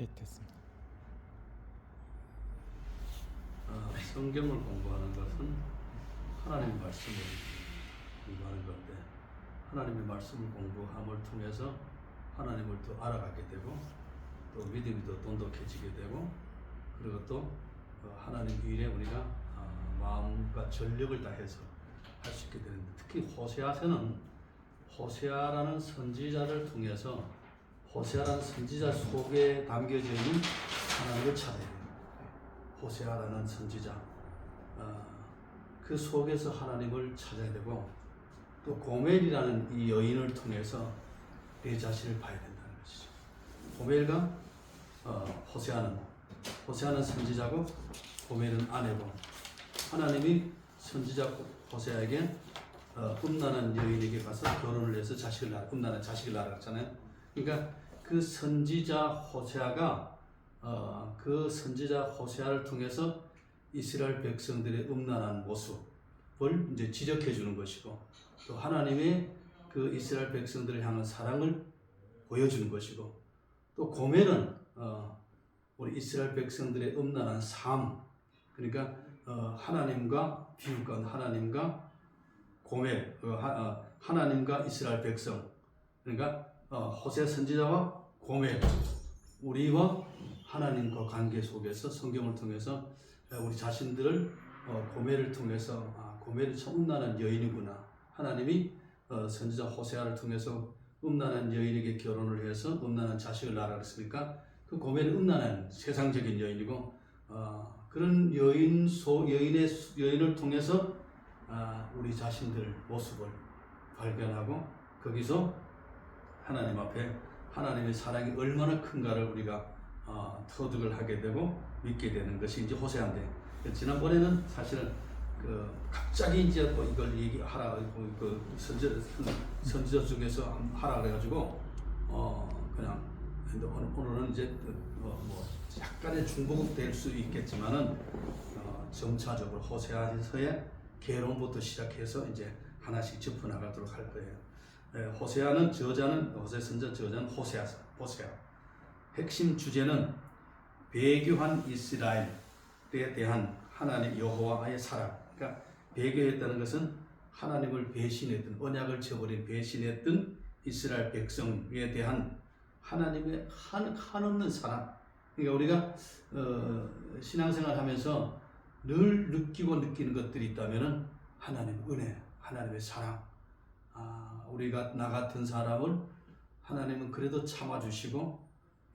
됐습니다. 성경을 공부하는 것은 하나님의 말씀을 공부하는 건데, 하나님의 말씀을 공부함을 통해서 하나님을 더 알아가게 되고, 또 믿음이 더 돈독해지게 되고, 그리고 또 하나님 일에 우리가 마음과 전력을 다해서 할 수 있게 되는데, 특히 호세아서는 호세아라는 선지자를 통해서 호세아라는 선지자 속에 담겨져 있는 하나님을 찾아야 돼요. 호세아라는 선지자, 그 속에서 하나님을 찾아야 되고, 또 고멜이라는 이 여인을 통해서 내 자신을 봐야 된다는 것이죠. 고멜과 호세아는 선지자고 고멜은 아내고, 하나님이 선지자 호세아에게 음란한 여인에게 가서 결혼을 해서 음란한 자식을 낳았잖아요. 그러니까 그 선지자 호세아가 그 선지자 호세아를 통해서 이스라엘 백성들의 음란한 모습을 이제 지적해 주는 것이고, 또 하나님의 그 이스라엘 백성들을 향한 사랑을 보여주는 것이고, 또 고멜은 우리 이스라엘 백성들의 음란한 삶, 그러니까 하나님과 비웃건 하나님과 고멜, 하나님과 이스라엘 백성, 그러니까 호세아 선지자와 고멜, 우리와 하나님과 관계 속에서 성경을 통해서 우리 자신들을 고멜을 통해서 고멜이 참 음란한 여인이구나, 하나님이 선지자 호세아를 통해서 음란한 여인에게 결혼을 해서 음란한 자식을 낳으라 그랬으니까 그 고멜은 음란한 세상적인 여인이고, 그런 여인을 통해서 우리 자신들 모습을 발견하고, 거기서 하나님 앞에 하나님의 사랑이 얼마나 큰가를 우리가 터득을 하게 되고 믿게 되는 것이 이제 호세아인데, 지난번에는 사실은 갑자기 이제 뭐 이걸 얘기하라, 그 선지자 중에서 하라 그래가지고 그냥, 근데 오늘은 이제 뭐 약간의 중복은 될 수 있겠지만은 점차적으로 호세아서의 개론부터 시작해서 이제 하나씩 짚어나가도록 할 거예요. 호세아는 호세 선지자 저자는 호세아. 핵심 주제는 배교한 이스라엘에 대한 하나님 여호와의 사랑. 그러니까 배교했다는 것은 하나님을 배신했던, 언약을 저버린 배신했던 이스라엘 백성에 대한 하나님의 한없는 사랑. 그러니까 우리가 신앙생활하면서 늘 느끼는 것들이 있다면은 하나님의 은혜, 하나님의 사랑. 우리가 나 같은 사람을 하나님은 그래도 참아주시고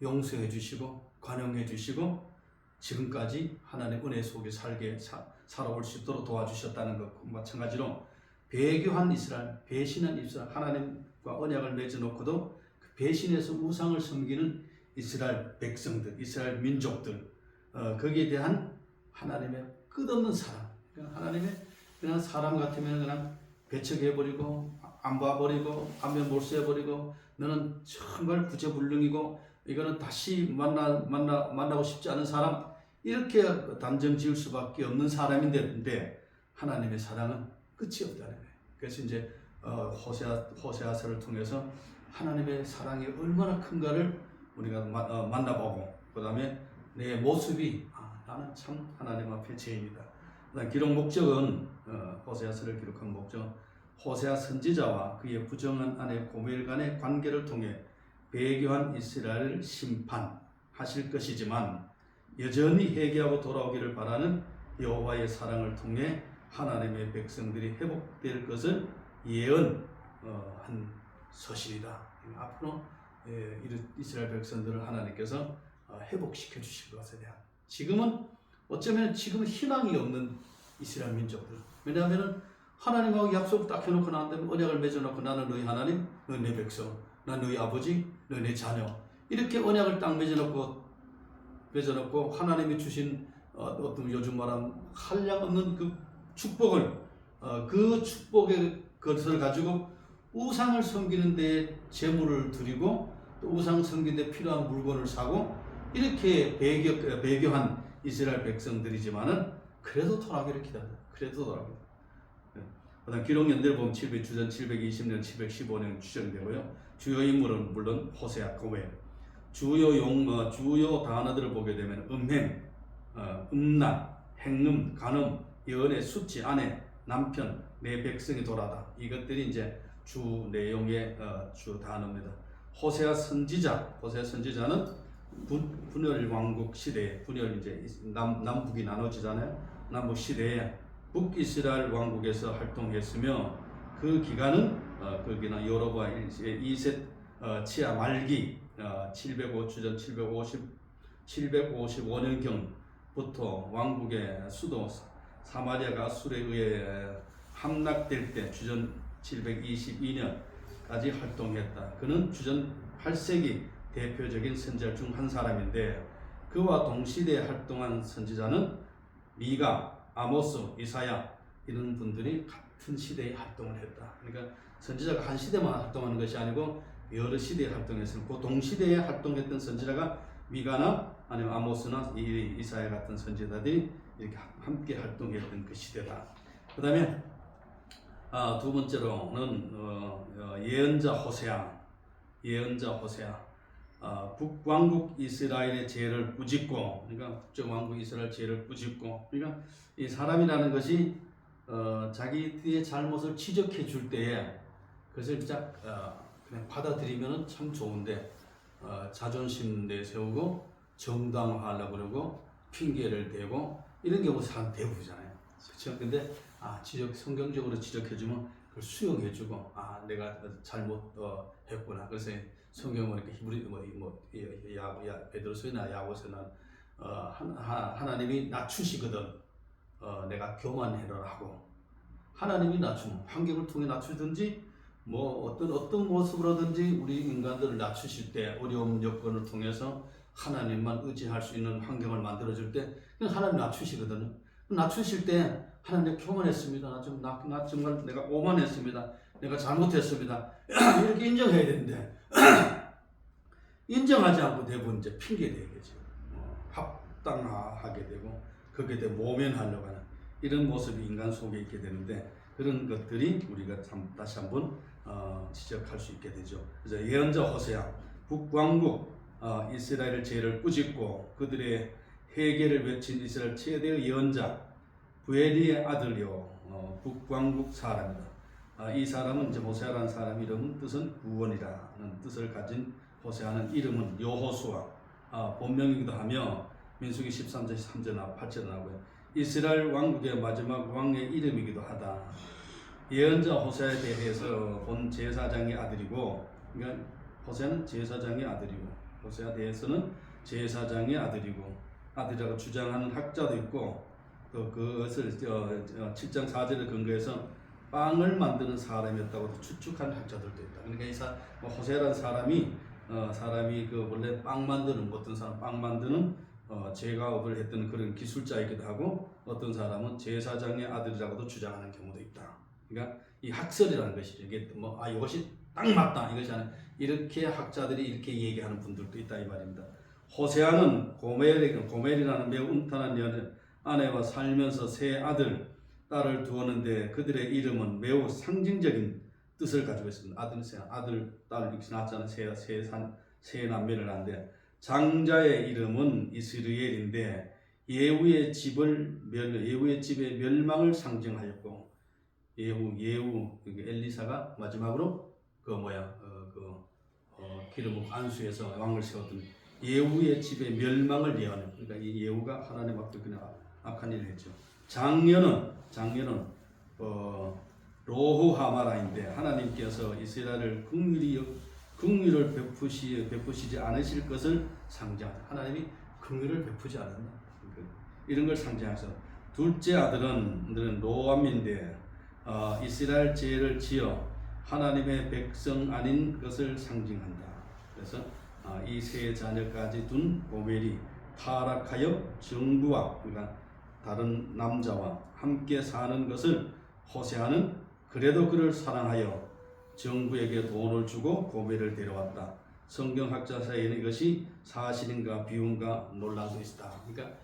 용서해 주시고 관용해 주시고 지금까지 하나님의 은혜 속에 살아올 수 있도록 도와주셨다는 것과 마찬가지로, 배교한 이스라엘, 배신한 이스라엘, 하나님과 언약을 맺어놓고도 그 배신해서 우상을 섬기는 이스라엘 백성들, 이스라엘 민족들, 거기에 대한 하나님의 끝없는 사랑. 그러니까 하나님의 그냥 사람 같으면 그냥 배척해버리고 안 봐버리고 안면 몰수해버리고 너는 정말 구제불능이고 이거는 다시 만나고 싶지 않은 사람, 이렇게 단정 지을 수밖에 없는 사람인데 하나님의 사랑은 끝이 없다는 거예요. 그래서 이제 호세아서를 통해서 하나님의 사랑이 얼마나 큰가를 우리가 만나보고, 그 다음에 내 모습이 나는 참 하나님 앞에 죄인이다. 그다음 기록 목적은 호세아서를 기록한 목적, 호세아 선지자와 그의 부정한 아내 고멜 간의 관계를 통해 배교한 이스라엘을 심판하실 것이지만, 여전히 회개하고 돌아오기를 바라는 여호와의 사랑을 통해 하나님의 백성들이 회복될 것을 예언한 서신이다. 앞으로 이스라엘 백성들을 하나님께서 회복시켜 주실 것에 대한, 지금은 어쩌면 지금 희망이 없는 이스라엘 민족들, 왜냐하면 하나님하고 약속을 딱 해놓고 난 다음에 언약을 맺어놓고 나는 너희 하나님, 너희 내 백성, 난 너희 아버지, 너희 내 자녀, 이렇게 언약을 딱 맺어놓고 하나님이 주신 어떤 요즘 말하면 한량없는 그 축복을, 그 축복의 것을 가지고 우상을 섬기는 데 재물을 드리고 또 우상 섬기는 데 필요한 물건을 사고, 이렇게 배교한 이스라엘 백성들이지만은 그래도 돌아오기를 기다린다. 그래도 돌아오기를. 그다음 기록 연대를 보면 주전 720년, 715년 추정되고요. 주요 인물은 물론 호세아, 고멜. 주요 단어들을 보게 되면 음행, 음란, 행음, 간음, 연애, 수치, 아내, 남편, 내 백성이 돌아다. 이것들이 이제 주 내용의 주 단어입니다. 호세아 선지자는 분열 왕국 시대에 분열 이제 남북이 나눠지잖아요. 남북 시대에 북이스라엘 왕국에서 활동했으며 그 기간은 거기는 여로보암 2세 치하 말기 705주전 755년경부터 왕국의 수도 사마리아가 아수르에 의해 함락될 때 주전 722년까지 활동했다. 그는 주전 8세기 대표적인 선지자 중 한 사람인데 그와 동시대에 활동한 선지자는 미가, 아모스, 이사야 이런 분들이 같은 시대에 활동을 했다. 그러니까 선지자가 한 시대만 활동하는 것이 아니고 여러 시대에 활동했으면 그 동시대에 활동했던 선지자가 미가나 아니면 아모스나 이사야 같은 선지자들이 이렇게 함께 활동했던 그 시대다. 그 다음에 두 번째로는 예언자 호세아. 북왕국 이스라엘의 죄를 꾸짖고, 그러니까 북왕국 이스라엘 죄를 꾸짖고, 그러니까 이 사람이라는 것이 자기의 잘못을 지적해 줄 때에 그것을 그냥 받아들이면 참 좋은데 자존심 내세우고 정당화하려고 그러고 핑계를 대고 이런 경우 사람 대부분이잖아요. 그렇죠? 근데 성경적으로 지적해주면 그걸 수용해주고 내가 잘못했구나. 그래서 성경은 이렇게 히브리 베드로서나 야고보서는 하나님이 낮추시거든 내가 교만해라 하고 하나님이 낮추면 환경을 통해 낮추든지 어떤 모습으로든지 우리 인간들을 낮추실 때 어려운 여건을 통해서 하나님만 의지할 수 있는 환경을 만들어줄 때 그냥 하나님 낮추시거든요. 낮추실 때 하나님 교만했습니다. 나 정말 내가 오만했습니다. 내가 잘못했습니다. 이렇게 인정해야 되는데 인정하지 않고 대부분 이제 핑계대겠죠. 합당하게 되고 그렇게 되면 모면하려고 하는 이런 모습이 인간 속에 있게 되는데 그런 것들이 우리가 다시 한번 지적할 수 있게 되죠. 그래서 예언자 호세아 북왕국 이스라엘의 죄를 꾸짖고 그들의 회개를 외친 이스라엘 최대의 예언자 부엘리의 아들이요 북왕국 사람이다. 이 사람은 이제 호세아라는 사람 이름은 뜻은 구원이라는 뜻을 가진 호세아는 이름은 여호수아 본명이기도 하며 민수기 13절 3절 8절에 나오고요. 이스라엘 왕국의 마지막 왕의 이름이기도 하다. 예언자 호세아에 대해서 본 제사장의 아들이고, 그러니까 호세아는 제사장의 아들이고, 호세아에 대해서는 제사장의 아들이라고 주장하는 학자도 있고, 또 그것을 7장 4절에 근거해서 빵을 만드는 사람이었다고 추측하는 학자들도 있다. 그러니까 호세아라는 사람이 원래 빵 만드는 어떤 사람 빵 만드는 제과업을 했던 그런 기술자이기도 하고 어떤 사람은 제사장의 아들이라고도 주장하는 경우도 있다. 그러니까 이 학설이라는 것이 이게 이것이 딱 맞다 이것이 아니라 이렇게 학자들이 이렇게 얘기하는 분들도 있다 이 말입니다. 호세아는 고멜이라는 매우 음탄한 아내와 살면서 세 딸을 두었는데 그들의 이름은 매우 상징적인 뜻을 가지고 있습니다. 아들, 딸 이렇게 낳았잖아요. 세 남매를 낳는데 장자의 이름은 이스리엘인데 예후의 집의 멸망을 상징하였고 예후 엘리사가 마지막으로 기름 안수에서 왕을 세웠던 예후의 집의 멸망을 예언해요. 그러니까 이 예후가 하나님 앞에 그냥 악한 일을 했죠. 장녀는 로후하마라인데 하나님께서 이스라엘을 긍휼을 베푸시지 않으실 것을 상징하다. 하나님이 긍휼을 베푸지 않는다. 이런 걸 상징해서 둘째 아들은 로암인데 이스라엘 죄를 지어 하나님의 백성 아닌 것을 상징한다. 그래서 이 세 자녀까지 둔 고멜이 타락하여 정부와 그러니까 다른 남자와 함께 사는 것을 호세아는 그래도 그를 사랑하여 정부에게 돈을 주고 고멜을 데려왔다. 성경학자 사이에는 이것이 사실인가 비운가 논란도 있다. 그러니까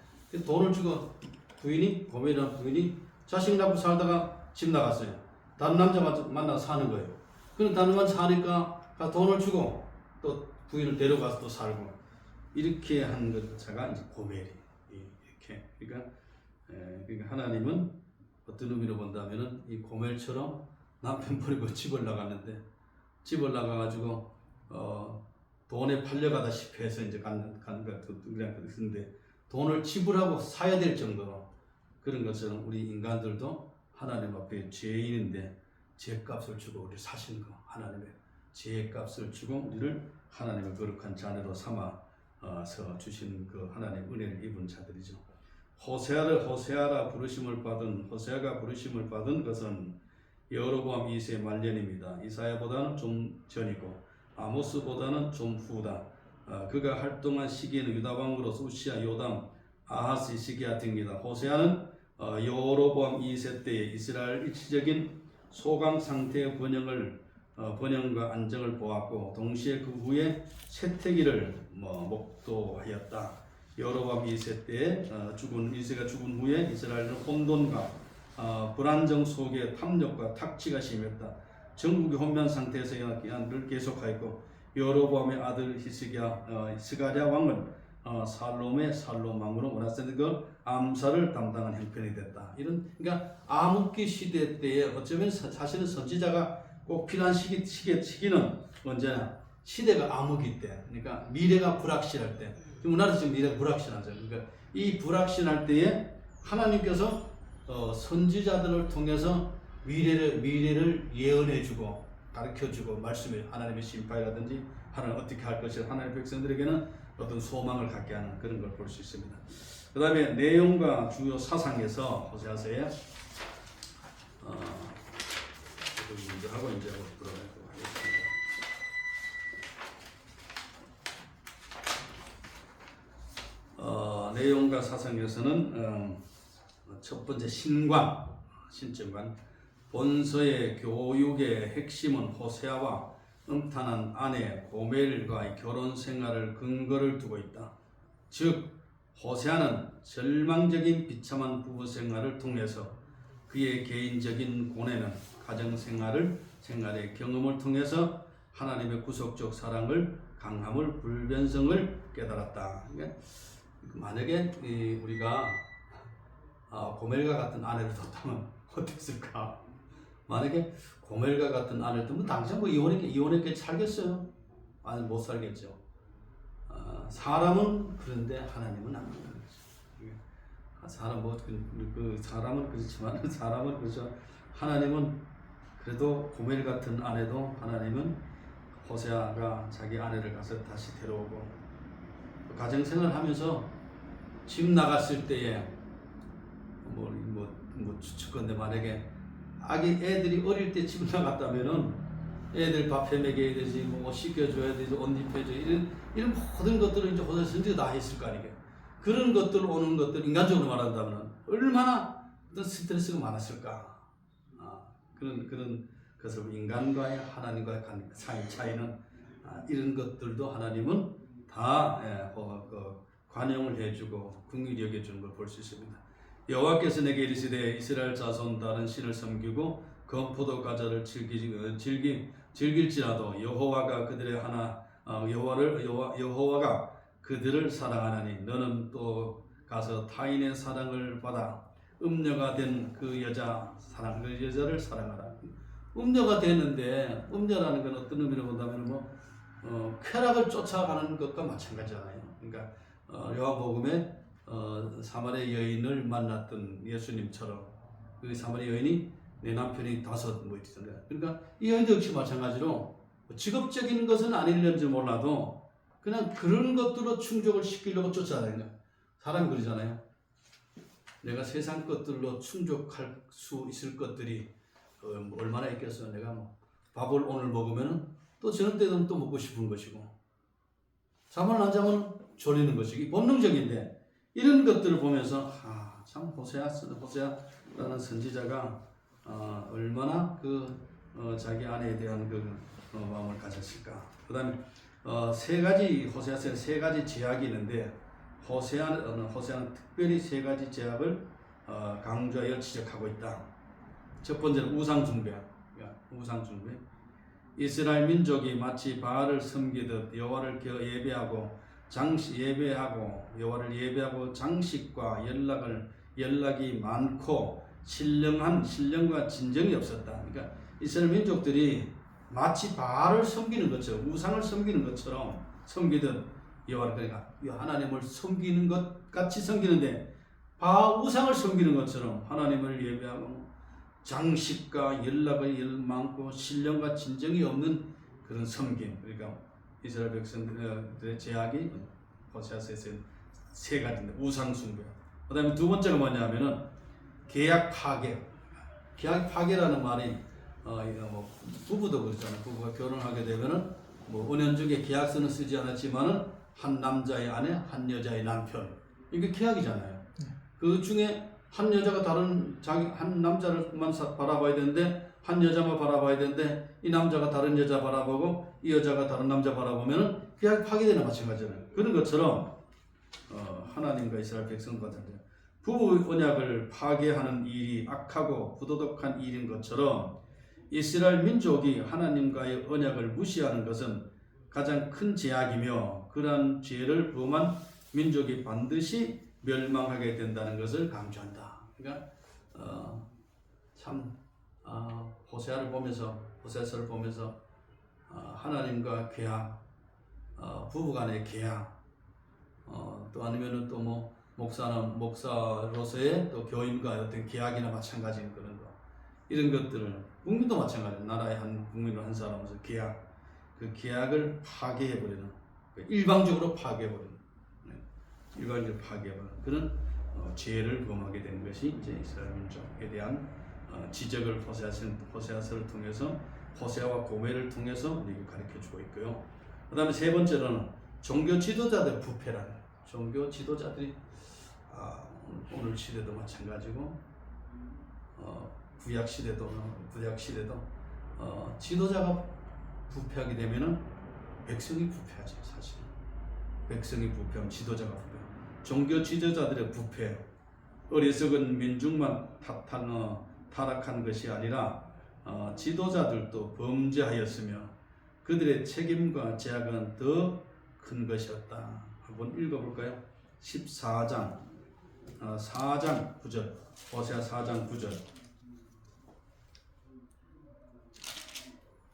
돈을 주고 고멜이라는 부인이 자식 낳고 살다가 집 나갔어요. 다른 남자 만나서 사는 거예요. 그럼 다른 남자 사니까 돈을 주고 또 부인을 데려가서 또 살고 이렇게 한 것 자가 이제 고멜이 이렇게 그러니까 하나님은 어떤 의미로 본다면은 이 고멜처럼 남편 버리고 집을 나갔는데 집을 나가가지고 돈에 팔려가다시피 해서 이제 그냥 그랬는데 돈을 지불하고 사야 될 정도로 그런 것처럼 우리 인간들도 하나님 앞에 죄인인데 죄값을 주고 우리 사신 거 하나님의 죄값을 주고 우리를 하나님의 거룩한 자녀로 삼아서 주신 그 하나님의 은혜를 입은 자들이죠. 호세아라 부르심을 받은 호세아가 부르심을 받은 것은 여로보암 2세 말년입니다. 이사야보다는 좀 전이고 아모스보다는 좀 후다. 그가 활동한 시기에는 유다 왕으로서 우시야, 요담, 아하스 시기야 등이다. 호세아는 여로보암 2세 때의 이스라엘 일시적인 소강 상태의 번영과 안정을 보았고 동시에 그 후에 쇠퇴기를 목도하였다. 여로보암 2세 때에 이세가 죽은 후에 이스라엘은 혼돈과 불안정 속에 탐욕과 탁취가 심했다. 전국이 혼란 상태에서 늘 계속하였고 여로보암의 아들 스가랴 왕은 살롬 왕으로 문하세 그 암살을 담당한 형편이 됐다. 그러니까 암흑기 시대 때에 어쩌면 사실은 선지자가 꼭 필요한 시기는 언제나 시대가 암흑기 때, 그러니까 미래가 불확실할 때. 지금 우리나라도 지금 미래가 불확실하죠. 그러니까 이 불확실할 때에 하나님께서 선지자들을 통해서 미래를 예언해주고 가르쳐주고 말씀해 하나님의 심판이라든지 하나님 어떻게 할 것이 하나님의 백성들에게는 어떤 소망을 갖게 하는 그런 걸 볼 수 있습니다. 그 다음에 내용과 주요 사상에서 호세아서에 먼저 하고 이제 들어가도록 하겠습니다. 내용과 사상에서는 첫 번째 신정관 본서의 교육의 핵심은 호세아와 음탄한 아내 고멜과의 결혼 생활을 근거를 두고 있다. 즉 호세아는 절망적인 비참한 부부 생활을 통해서 그의 개인적인 고뇌는 가정 생활의 경험을 통해서 하나님의 구속적 사랑을 강함을 불변성을 깨달았다. 그러니까 만약에 우리가 고멜과 같은 아내를 뒀다면 어땠을까? 만약에 고멜과 같은 아내를 두면 당장 이혼했게 살겠어요? 아니 못 살겠죠. 사람은 그런데 하나님은 안 그런 거죠. 사람은 그렇지만 사람은 그렇죠. 하나님은 그래도 고멜 같은 아내도 하나님은 호세아가 자기 아내를 가서 다시 데려오고 가정생활 하면서 집 나갔을 때에 추측건데 만약에 애들이 어릴 때 집 나갔다면은 애들 밥해 먹여야 되지, 옷 씻겨줘야 되지, 옷 입혀줘 이런 모든 것들을 이제 호세아 선지가 다 했을 거 아니에요. 그런 것들 오는 것들 인간적으로 말한다면 얼마나 어떤 스트레스가 많았을까. 그런 것을 인간과의 하나님과의 차이는 이런 것들도 하나님은 다 관용을 해주고 긍휼히 여겨주는 걸 볼 수 있습니다. 여호와께서 내게 이르시되 이스라엘 자손 다른 신을 섬기고 검포도 과자를 즐길지라도 여호와가 그들을 사랑하나니 너는 또 가서 타인의 사랑을 받아 음녀가 된 그 여자를 사랑하라. 음녀가 되는데 음녀라는 건 어떤 의미로 본다면 쾌락을 쫓아가는 것과 마찬가지잖아요. 그러니까 요한복음에 사마리아 여인을 만났던 예수님처럼 그 사마리아 여인이 내 남편이 5 있잖아요. 그러니까 이 여인도 역시 마찬가지로 직업적인 것은 아닐는지 몰라도 그냥 그런 것들로 충족을 시키려고 쫓아다니는 거예요. 사람이 그러잖아요. 내가 세상 것들로 충족할 수 있을 것들이 얼마나 있겠어. 내가 밥을 오늘 먹으면 또 저녁 때는 또 먹고 싶은 것이고 잠을 안 자면 졸리는 것이기 본능적인데 이런 것들을 보면서 참 호세아라는 선지자가 얼마나 자기 아내에 대한 마음을 가졌을까. 그 다음에 호세아서는 3가지 제약이 있는데 호세아는 특별히 3가지 제약을 강조하여 지적하고 있다. 첫 번째는 우상숭배. 이스라엘 민족이 마치 바알을 섬기듯 여호와를 예배하고 여호와를 예배하고 장식과 연락이 많고 신령과 진정이 없었다. 그러니까 이스라엘 민족들이 마치 바알을 섬기는 것처럼 우상을 섬기는 것처럼 섬기듯 여호와를 그러니까 하나님을 섬기는 것 같이 섬기는데 우상을 섬기는 것처럼 하나님을 예배하고 장식과 연락이 많고 신령과 진정이 없는 그런 섬김. 그러니까 이스라엘 백성들의 제약이 호세아서에서 세 가지인데 우상 숭배. 그다음에 두 번째가 뭐냐면은 계약 파괴. 계약 파괴라는 말이 이거 뭐 부부도 그렇잖아요. 부부가 결혼하게 되면은 뭐 은연중에 계약서는 쓰지 않았지만은 한 남자의 아내, 한 여자의 남편 이게 계약이잖아요. 그 중에 한 여자가 한 남자를만 바라봐야 되는데 한 여자만 바라봐야 되는데 이 남자가 다른 여자 바라보고 이 여자가 다른 남자 바라보면은 계약 파괴되는 마찬가지잖아요. 그런 것처럼 하나님과 이스라엘 백성과 부부 언약을 파괴하는 일이 악하고 부도덕한 일인 것처럼 이스라엘 민족이 하나님과의 언약을 무시하는 것은 가장 큰 죄악이며 그러한 죄를 범한 민족이 반드시 멸망하게 된다는 것을 강조한다. 그러니까 호세아서를 보면서 하나님과 계약, 부부간의 계약, 또 아니면은 또 뭐 목사로서의 또 교인과 어떤 계약이나 마찬가지인 그런 거 이런 것들을 국민도 마찬가지예요. 나라의 한 국민으로 한 사람으로서 그 계약을 파괴해버리는 일방적으로 파괴해버리는 그런 죄를 범하게 된 것이 이제 이스라엘 민족에 대한 지적을 호세아서를 통해서 호세아와 고멜을 통해서 우리에게 가르쳐주고 있고요. 그 다음에 세 번째로는 종교 지도자들 부패라는 종교 지도자들이 오늘 시대도 마찬가지고 구약 시대도 지도자가 부패하게 되면은 백성이 부패하죠. 사실은 백성이 부패하면 지도자가 부패. 종교 지도자들의 부패, 어리석은 민중만 타락한 것이 아니라 지도자들도 범죄하였으며 그들의 책임과 죄악은 더 큰 것이었다. 한번 읽어볼까요? 14장 4장 9절 호세아 4장 9절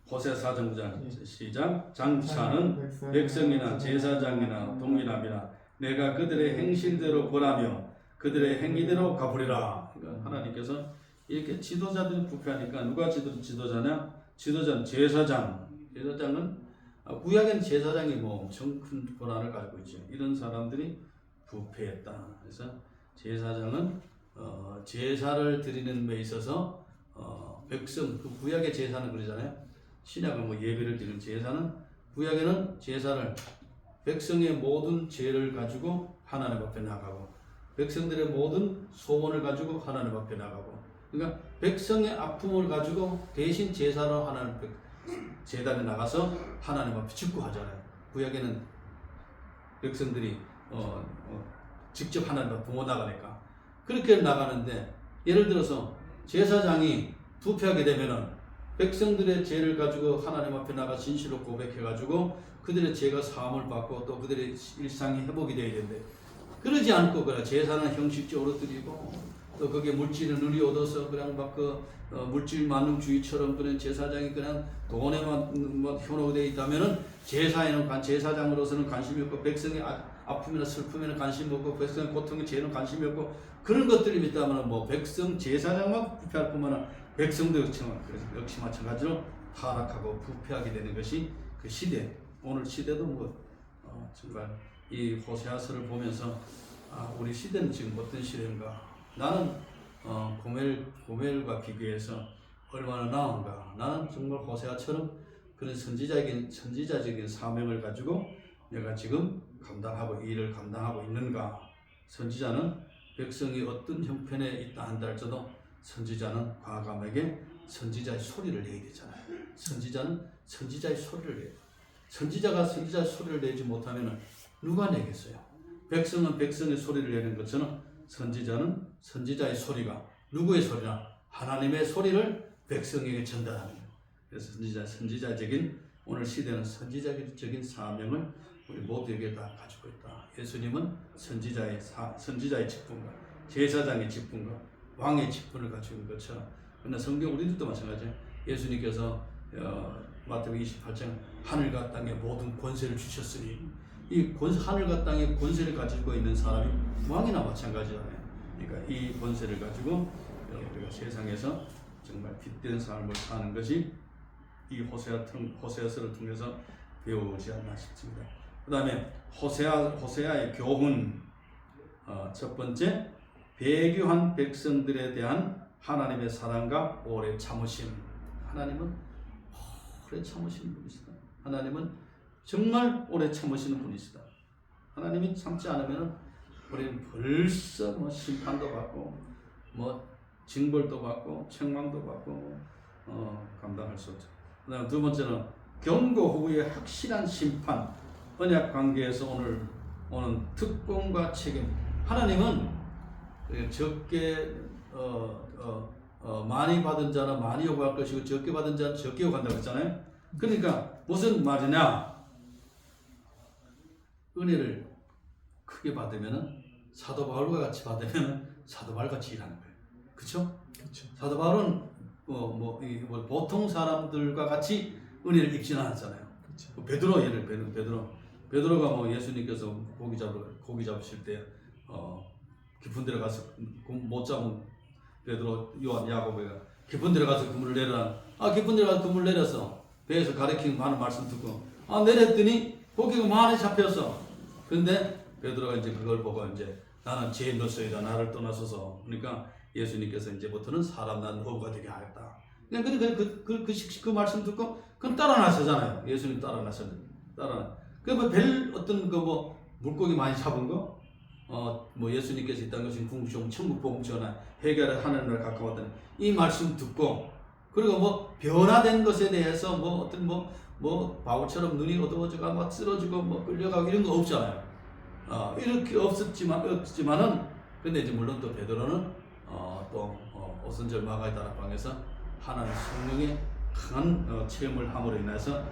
호세아 4장 9절 시작. 장차는 백성이나 제사장이나 동일함이나 내가 그들의 행실대로 벌하며 그들의 행위대로 갚으리라. 그러니까 하나님께서 이렇게 지도자들이 부패하니까 누가 지도자냐? 지도자는 제사장은 구약엔 제사장이 뭐 엄청 큰 권한을 가지고 있죠. 이런 사람들이 부패했다. 그래서 제사장은 제사를 드리는 데 있어서 백성 그 구약의 제사는 그러잖아요. 신약은 뭐 예배를 드리는 제사는 구약에는 제사를 백성의 모든 죄를 가지고 하나님 앞에 나가고 백성들의 모든 소원을 가지고 하나님 앞에 나가고 그러니까 백성의 아픔을 가지고 대신 제사로 하나님 제단에 나가서 하나님 앞에 직구하잖아요. 구약에는 백성들이 직접 하나님 앞에 부모 나가니까 그렇게 나가는데 예를 들어서 제사장이 부패하게 되면은 백성들의 죄를 가지고 하나님 앞에 나가 진실로 고백해가지고 그들의 죄가 사함을 받고 또 그들의 일상이 회복이 되어야 되는데 그러지 않고 그냥 제사는 형식적으로 드리고 또 거기에 물질을 누리 얻어서 그냥 막 물질 만능주의처럼 그런 제사장이 그냥 돈에만 현혹되어 있다면은 제사장으로서는 관심이 없고 백성의 아픔이나 슬픔에는 관심이 없고 백성의 고통의 죄는 관심이 없고 그런 것들이 있다면 뭐 백성 제사장만 부패할 뿐만 아니라 백성도 역시 마찬가지로 타락하고 부패하게 되는 것이 그 시대. 오늘 시대도 정말 이 호세아서를 보면서 우리 시대는 지금 어떤 시대인가? 나는 고멜과 비교해서 얼마나 나은가? 나는 정말 호세아처럼 그런 선지자적인 사명을 가지고 내가 지금 이 일을 감당하고 있는가? 선지자는 백성이 어떤 형편에 있다 한다 할지라도 선지자는 과감하게 선지자의 소리를 내야 되잖아요. 선지자는 선지자의 소리를 내야 돼요. 선지자가 선지자의 소리를 내지 못하면 누가 내겠어요? 백성은 백성의 소리를 내는 것처럼 선지자는 선지자의 소리가 누구의 소리나 하나님의 소리를 백성에게 전달하는 거예요. 그래서 선지자적인 오늘 시대는 선지자적인 사명을 우리 모두에게 다 가지고 있다. 예수님은 선지자의 직분과 제사장의 직분과 왕의 직분을 가지고 있는 것처럼, 그러나 성경 우리들도 마찬가지예요. 예수님께서 마태복음 28장 하늘과 땅의 모든 권세를 주셨으니, 이 하늘과 땅의 권세를 가지고 있는 사람이 왕이나 마찬가지잖아요. 그러니까 이 권세를 가지고 우리가 세상에서 정말 빛된 삶을 사는 것이 이 호세아서를 통해서 배우지 않나 싶습니다. 그 다음에 호세아의 교훈, 첫 번째, 배교한 백성들에 대한 하나님의 사랑과 오래 참으심. 하나님은 오래 참으시는 분이시다. 하나님은 정말 오래 참으시는 분이시다. 하나님이 참지 않으면 우리는 벌써 심판도 받고 징벌도 받고 책망도 받고 감당할 수 없죠. 그 다음 두 번째는 경고 후의 확실한 심판. 언약 관계에서 오는 특권과 책임. 하나님은 적게 많이 받은 자는 많이 요구할 것이고 적게 받은 자는 적게 요구한다고 했잖아요. 그러니까 무슨 말이냐? 은혜를 크게 받으면은 사도 바울과 같이 받으면은 사도 바울 같이 일하는 거예요. 그렇죠? 사도 바울은 보통 사람들과 같이 은혜를 입지는 않았잖아요. 베드로 예를 베드로가 예수님께서 고기 잡으실 때 깊은 데로 가서 못 잡은 베드로, 요한, 야고보가 깊은 데로 가서 그물을 내려라. 깊은 데로 가서 그물을 내렸어. 배에서 가리키는 많은 말씀 듣고 내렸더니 고기가 많이 잡혔어. 그런데 베드로가 이제 그걸 보고 이제 나는 죄인으로서이다, 나를 떠나소서. 그러니까 예수님께서 이제부터는 사람 난 어부가 되게 하겠다. 그 말씀 듣고 그럼 따라 나서잖아요. 예수님 따라 나서는 어떤 물고기 많이 잡은 거, 예수님께서 이 땅에 오신 궁중 천국 복음 전하 해결을 하는 날 가까웠다는 이 말씀 듣고, 그리고 변화된 것에 대해서 바울처럼 눈이 어두워지고 쓰러지고 끌려가고 이런 거 없잖아요. 이렇게 없었지만은 근데 이제 물론 또 베드로는 또 오순절 마가의 다락방에서 하나님 성령의 강한 체험을 함으로 인해서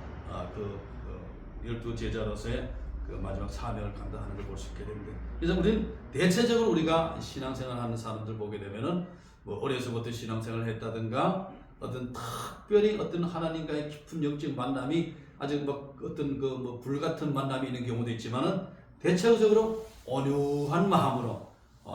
그 12제자로서의 그 마지막 사명을 감당하는 걸 볼 수 있게 됩니다. 그래서 우리는 대체적으로 우리가 신앙생활 하는 사람들 보게 되면은 어려서부터 신앙생활을 했다든가 특별히 어떤 하나님과의 깊은 영적 만남이 아직 어떤 불같은 만남이 있는 경우도 있지만은 대체적으로 온유한 마음으로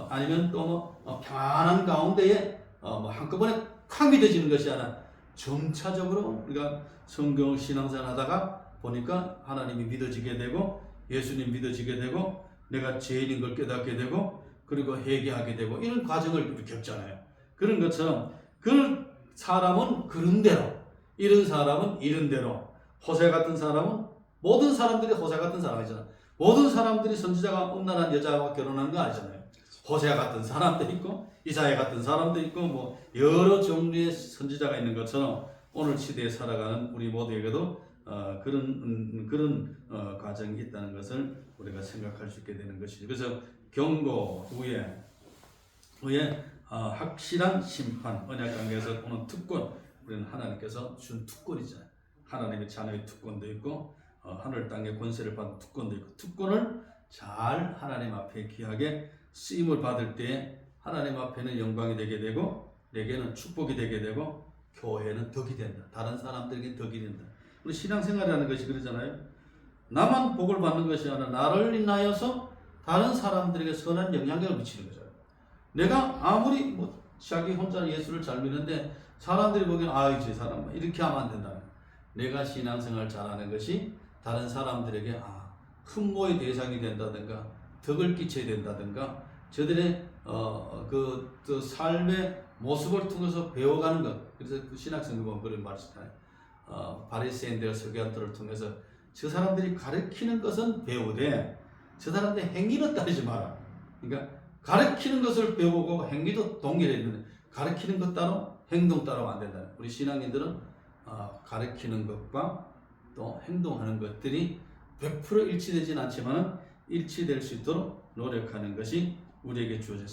아니면 또 평안한 가운데에 한꺼번에 확 믿어지는 것이 아니라 점차적으로 우리가 성경 신앙생활 하다가 보니까 하나님이 믿어지게 되고 예수님 믿어지게 되고 내가 죄인인 걸 깨닫게 되고 그리고 회개하게 되고 이런 과정을 겪잖아요. 그런 것처럼 그 사람은 그런 대로, 이런 사람은 이런 대로, 호세 같은 사람은 모든 사람들이 호세 같은 사람이잖아. 모든 사람들이 선지자가 음란한 여자와 결혼한 거 아니잖아요. 호세 같은 사람도 있고 이사야 같은 사람도 있고 여러 종류의 선지자가 있는 것처럼 오늘 시대에 살아가는 우리 모두에게도 그런 과정이 있다는 것을 우리가 생각할 수 있게 되는 것이죠. 그래서 경고 후에 확실한 심판, 언약 관계에서 오는 특권, 우리는 하나님께서 준 특권이잖아요. 하나님의 자녀의 특권도 있고 하늘 땅의 권세를 받은 특권도 있고, 특권을 잘 하나님 앞에 귀하게 쓰임을 받을 때 하나님 앞에는 영광이 되게 되고 내게는 축복이 되게 되고 교회는 덕이 된다. 다른 사람들에게 덕이 된다. 우리 신앙생활이라는 것이 그러잖아요. 나만 복을 받는 것이 아니라 나를 인하여서 다른 사람들에게 선한 영향력을 미치는 거잖아요. 내가 아무리 자기 혼자 예수를 잘 믿는데 사람들이 보기엔 이 사람 이렇게 하면 안 된다. 내가 신앙생활 잘하는 것이 다른 사람들에게 흠모의 대상이 된다든가 덕을 끼쳐야 된다든가 저들의 그 삶의 모습을 통해서 배워가는 것. 그래서 그 신학생들 보면 그런 말이잖아요. 바리새인들 서기관들을 통해서 저 사람들이 가르치는 것은 배우되 저 사람들의 행위는 따르지 마라. 그러니까 가르치는 것을 배우고 행위도 동일해야 되는데 가르치는 것 따로 행동 따로 안 된다. 우리 신앙인들은 가르치는 것과 또 행동하는 것들이 100% 일치되지는 않지만 일치될 수 있도록 노력하는 것이 우리에게 주어진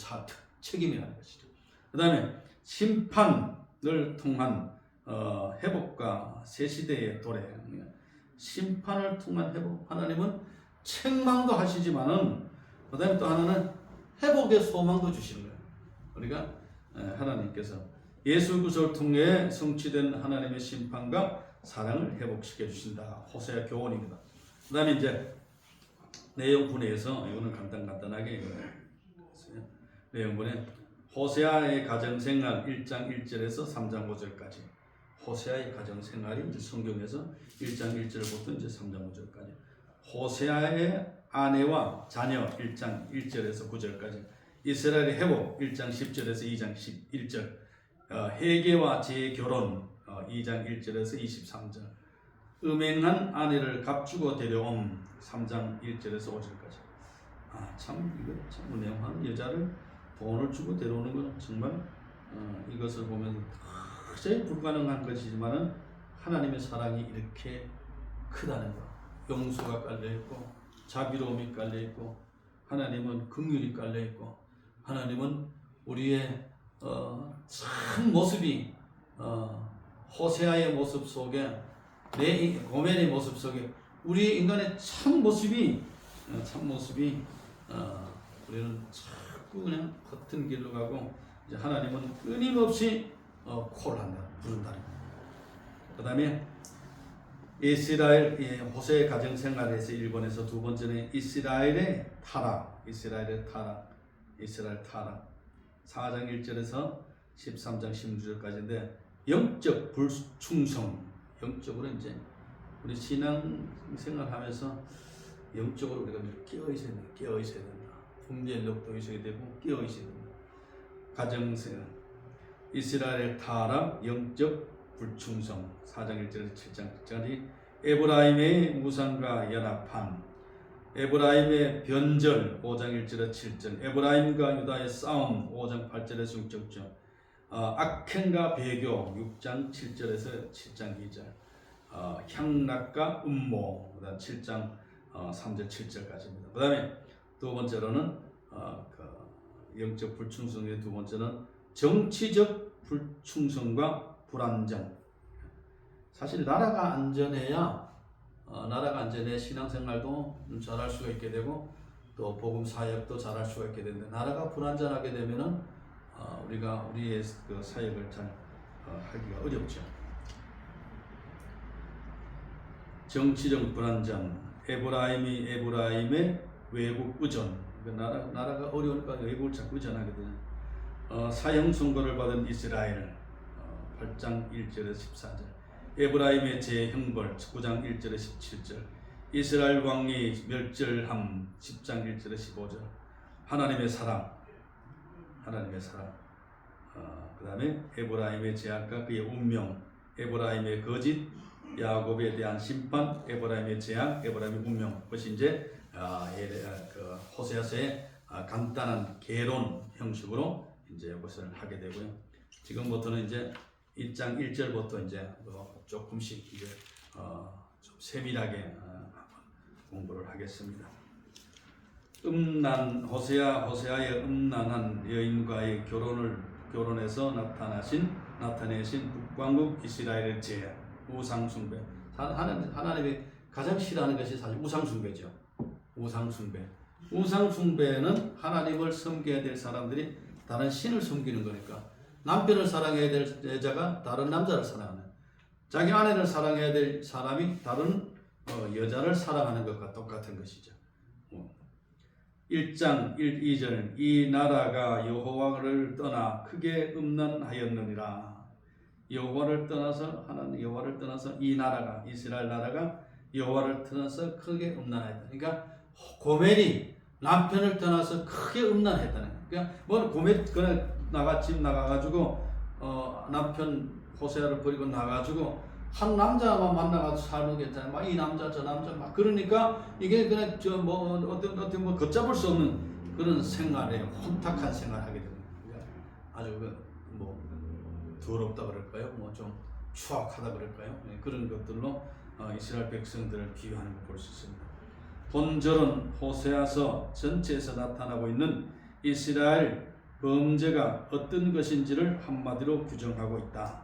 책임이라는 것이죠. 그 다음에 심판을 통한 회복과 새 시대의 도래, 심판을 통한 회복. 하나님은 책망도 하시지만은 그다음에 또 하나는 회복의 소망도 주시는 거예요. 그러니까 하나님께서 예수 그리스도를 통해 성취된 하나님의 심판과 사랑을 회복시켜 주신다. 호세아 교훈입니다. 그다음에 이제 내용분에서 이거는 간단하게 내용분에 호세아의 가정생활 1장 1절에서 3장 5절까지. 호세아의 가정생활이 이제 성경에서 1장 1절부터 이제 3장 5절까지. 호세아의 아내와 자녀 1장 1절에서 9절까지. 이스라엘의 회복 1장 10절에서 2장 11절. 회개와 재결혼 2장 1절에서 23절. 음행한 아내를 값주고 데려옴 3장 1절에서 5절까지. 참 이거 참 음행한 여자를 돈을 주고 데려오는 건 정말 이것을 보면 도저히 불가능한 것이지만은 하나님의 사랑이 이렇게 크다는 것. 용서가 깔려 있고 자비로움이 깔려 있고 하나님은 긍휼이 깔려 있고 하나님은 우리의 참 모습이 호세아의 모습 속에 고멜의 모습 속에 우리 인간의 참 모습이 우리는 자꾸 그냥 같은 길로 가고 이제 하나님은 끊임없이 콜한다 부른다는 거예요. 그 다음에 이스라엘 호세의 가정생활에서 1번에서 두 번째는 이스라엘 타락 4장 1절에서 13장 16절까지인데 영적 불충성. 영적으로 이제 우리 신앙생활하면서 영적으로 우리가 깨어 있어야 된다. 분별력도 있어야 되고 깨어 있어야 된다. 가정생활 이스라엘 타락 영적 불충성 4장 1절에서 7장 10절까지. 에브라임의 우상과 연합함, 에브라임의 변절 5장 1절에서 7절, 에브라임과 유다의 싸움 5장 8절에서 6절, 악행과 배교 6장 7절에서 7장 2절, 향락과 음모 7장 3절 7절까지입니다. 그 다음에 두 번째로는 영적 불충성의 두 번째는 정치적 불충성과 불안정. 사실 나라가 안전해야 신앙생활도 잘할 수가 있게 되고 또 복음 사역도 잘할 수가 있게 되는데 나라가 불안전하게 되면은 우리가 우리의 그 사역을 잘 하기가 어렵죠. 정치적 불안정, 에브라임의 외국 의존. 나라가 어려우니까 외국을 자꾸 의존하게 되는. 사형 선고를 받은 이스라엘 8장 1절에서 14절. 에브라임의 재형벌 9장 1절에서 17절. 이스라엘 왕이 멸절함 10장 1절에서 15절. 하나님의 사랑. 그 다음에 에브라임의 죄악과 그의 운명, 에브라임의 거짓, 야곱에 대한 심판, 에브라임의 죄악, 에브라임의 운명. 그것이 이제 호세아서의 간단한 개론 형식으로 이제 이것을 하게 되고요. 지금부터는 이제 1장 1절부터 이제 조금씩 이제 좀 세밀하게 공부를 하겠습니다. 호세아의 음란한 여인과의 결혼에서 나타내신 북왕국 이스라엘의 죄, 우상숭배. 하나님이 가장 싫어하는 것이 사실 우상숭배죠. 우상숭배는 하나님을 섬겨야 될 사람들이 다른 신을 섬기는 거니까 남편을 사랑해야 될 여자가 다른 남자를 사랑하는, 자기 아내를 사랑해야 될 사람이 다른 여자를 사랑하는 것과 똑같은 것이죠. 1장 1, 2절 이 나라가 여호와를 떠나 크게 음란하였느니라. 여호와를 떠나서 이 나라가 이스라엘 나라가 여호와를 떠나서 크게 음란하였다. 그러니까 고멜이 남편을 떠나서 크게 음란했다는 거예요. 그러니까 뭐 고멜 집 나가가지고 남편 호세아를 버리고 나가지고 한 남자만 만나가지고 살면 괜찮아요. 막 이 남자 저 남자 막 그러니까 이게 그냥 어떤 걷잡을 수 없는 그런 생활에 혼탁한 생활하게 되는 거예요. 아주 더럽다 그럴까요? 좀 추악하다 그럴까요? 그런 것들로 이스라엘 백성들을 비유하는 걸 볼 수 있습니다. 본절은 호세아서 전체에서 나타나고 있는 이스라엘 범죄가 어떤 것인지를 한마디로 규정하고 있다.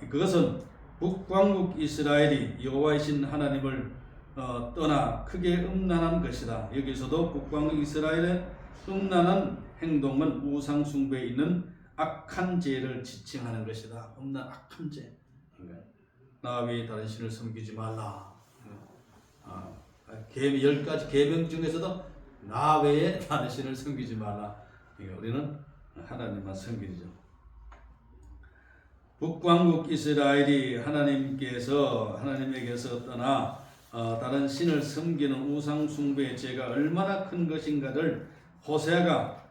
그것은 북왕국 이스라엘이 여호와이신 하나님을 떠나 크게 음란한 것이다. 여기서도 북왕국 이스라엘의 음란한 행동은 우상 숭배에 있는 악한 죄를 지칭하는 것이다. 음란 악한 죄. 나 외에 다른 신을 섬기지 말라. 10가지 계명 중에서도 나 외에 다른 신을 섬기지 말라. 우리는 하나님만 섬기죠. 북왕국 이스라엘이 하나님에게서 떠나 다른 신을 섬기는 우상 숭배의 죄가 얼마나 큰 것인가를 호세아가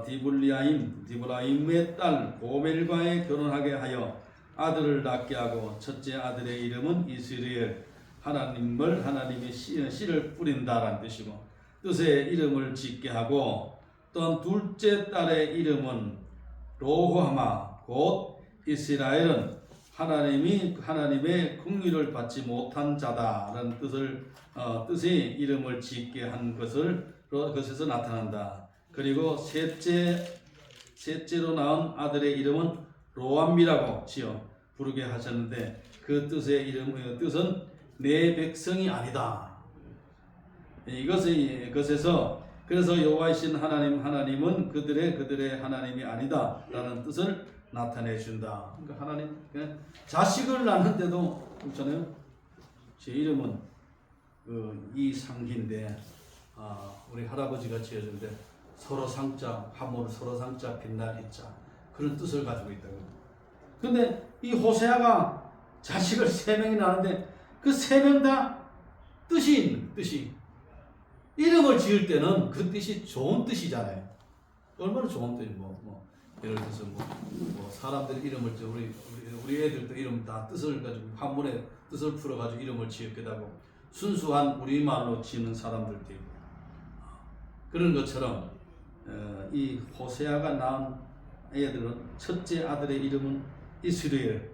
디블라임의 딸 고멜과에 결혼하게 하여 아들을 낳게 하고 첫째 아들의 이름은 이스라엘, 하나님이 씨를 뿌린다라는 뜻이고 뜻의 이름을 짓게 하고 또한 둘째 딸의 이름은 로후하마 곧 이스라엘은 하나님의 긍휼을 받지 못한 자다라는 뜻의 이름을 짓게 한 것에서 나타난다. 그리고 셋째로 낳은 아들의 이름은 로암이라고 지어 부르게 하셨는데 그 뜻은 내 백성이 아니다. 이것에서 그래서 여호와이신 하나님은 그들의 하나님이 아니다라는 뜻을 나타내 준다. 그러니까 하나님 자식을 낳는데도 그렇잖아요. 제 이름은 이상기인데 우리 할아버지가 지어준데 서로 상자 화물 서로 상자 빛날 희자 그런 뜻을 가지고 있다고. 근데 이 호세아가 자식을 3명이 낳는데 그 3명 다 뜻이 이름을 지을 때는 그 뜻이 좋은 뜻이잖아요. 얼마나 좋은 뜻이 예를 들어서 사람들 이름을 우리 애들도 이름 다 뜻을 가지고 한문에 뜻을 풀어 가지고 이름을 지었기도 하고 순수한 우리말로 지는 사람들도 있고 그런 것처럼 이 호세아가 낳은 애들은 첫째 아들의 이름은 이스라엘,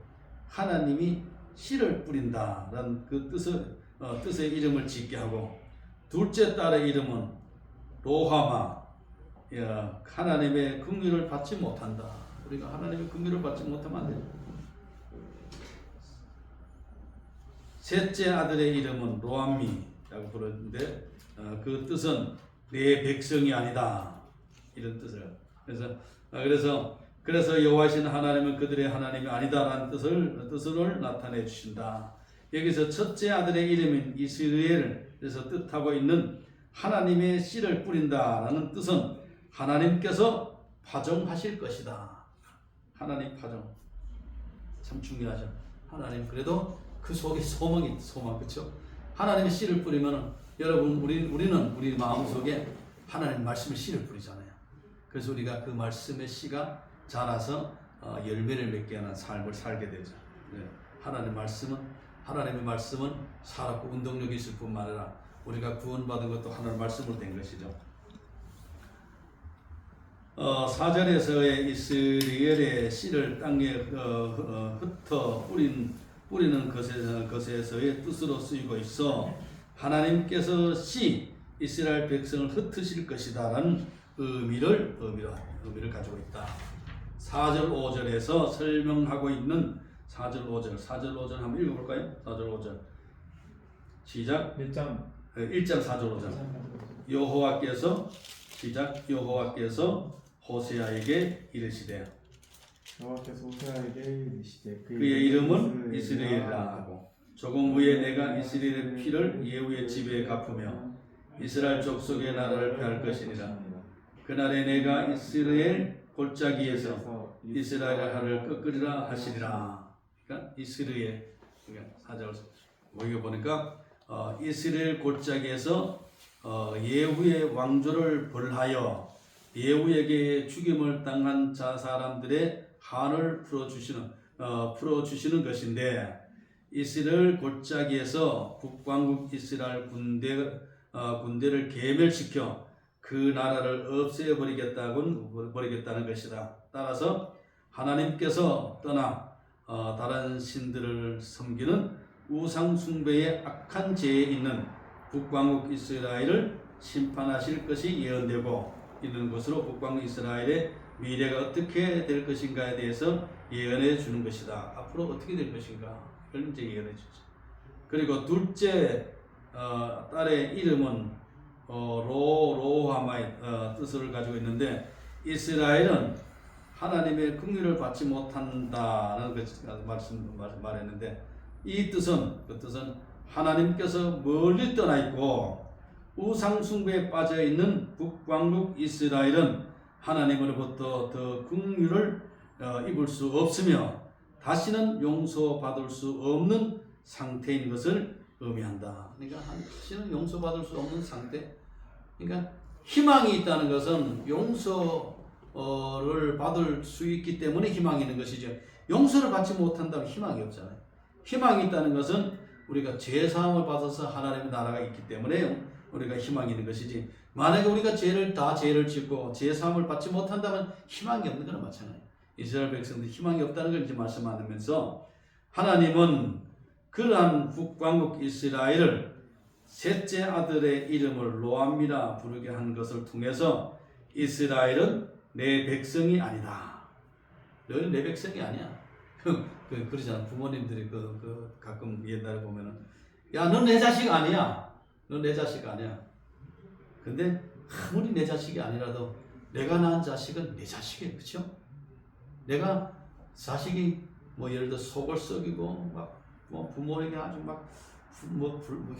하나님이 씨를 뿌린다라는 그 뜻의 이름을 짓게 하고 둘째 딸의 이름은 로하마, 하나님의 긍휼을 받지 못한다. 우리가 하나님의 긍휼을 받지 못하면 안 돼요. 셋째 아들의 이름은 로암미라고 부르는데 그 뜻은 내 백성이 아니다 이런 뜻을. 그래서 여호와이신 하나님은 그들의 하나님이 아니다라는 뜻을 나타내 주신다. 여기서 첫째 아들의 이름인 이스라엘에서 뜻하고 있는 하나님의 씨를 뿌린다라는 뜻은 하나님께서 파종하실 것이다. 하나님 파종 참 중요하죠. 하나님 그래도 그 속에 소망 그렇죠? 하나님의 씨를 뿌리면은 여러분 우리는 우리 마음 속에 하나님 말씀의 씨를 뿌리잖아요. 그래서 우리가 그 말씀의 씨가 자라서 열매를 맺게 하는 삶을 살게 되죠. 네. 하나님의 말씀은 살았고 운동력이 있을 뿐만 아니라 우리가 구원받은 것도 하나님의 말씀으로 된 것이죠. 4절에서의 이스라엘의 씨를 땅에 흩어 뿌리는 것에서의 뜻으로 쓰이고 있어 하나님께서 이스라엘 백성을 흩으실 것이다라는 의미를 가지고 있다. 4절 5절에서 설명하고 있는 4절 5절 한번 읽어볼까요? 4절 5절 시작. 1장 4절 5절 여호와께서 호세아에게 이르시되 그의 이름은 이스라엘이라 하고 조금 후에 내가 이스라엘의 피를 예후의 집에 갚으며 이스라엘 족속의 나라를 펴할 것이니라. 그날에 내가 이스라엘 골짜기에서 이스라엘의 하를 꺾으리라 하시리라. 그러니까 이스라엘 사절 여기 보니까 이스라엘 골짜기에서 예후의 왕조를 벌하여 예후에게 죽임을 당한 사람들의 한을 풀어주시는 것인데 이스라엘 골짜기에서 북왕국 이스라엘 군대를 괴멸시켜 그 나라를 없애버리겠다는 것이다. 따라서 하나님께서 떠나 다른 신들을 섬기는 우상 숭배의 악한 죄에 있는 북왕국 이스라엘을 심판하실 것이 예언되고 있는 것으로 북왕국 이스라엘의 미래가 어떻게 될 것인가에 대해서 예언해 주는 것이다. 앞으로 어떻게 될 것인가 이걸 이제 예언해 주죠. 그리고 둘째 딸의 이름은 로하마의 뜻을 가지고 있는데 이스라엘은 하나님의 긍휼을 받지 못한다는 말했는데 이 뜻은 하나님께서 멀리 떠나 있고 우상 숭배에 빠져 있는 북왕국 이스라엘은 하나님으로부터 더 긍휼을 입을 수 없으며 다시는 용서받을 수 없는 상태인 것을 의미한다. 그러니까 다시는 용서받을 수 없는 상태. 그러니까 희망이 있다는 것은 용서를 받을 수 있기 때문에 희망이 있는 것이죠. 용서를 받지 못한다면 희망이 없잖아요. 희망이 있다는 것은 우리가 죄 사함을 받아서 하나님의 나라가 있기 때문에 우리가 희망이 있는 것이지. 만약에 우리가 죄를 짓고 죄 사함을 받지 못한다면 희망이 없는 거나 마찬가지예요. 이스라엘 백성들 희망이 없다는 걸 이제 말씀하면서 하나님은 그러한 북왕국 이스라엘을 셋째 아들의 이름을 로암이라 부르게 한 것을 통해서 이스라엘은 내 백성이 아니다. 너희는 내 백성이 아니야. 그러잖아. 부모님들이 가끔 옛날에 보면은 야, 넌 내 자식 아니야. 넌 내 자식 아니야. 근데 아무리 내 자식이 아니라도 내가 낳은 자식은 내 자식이에요. 그렇죠? 내가 자식이 예를 들어 속을 썩이고 부모에게 아주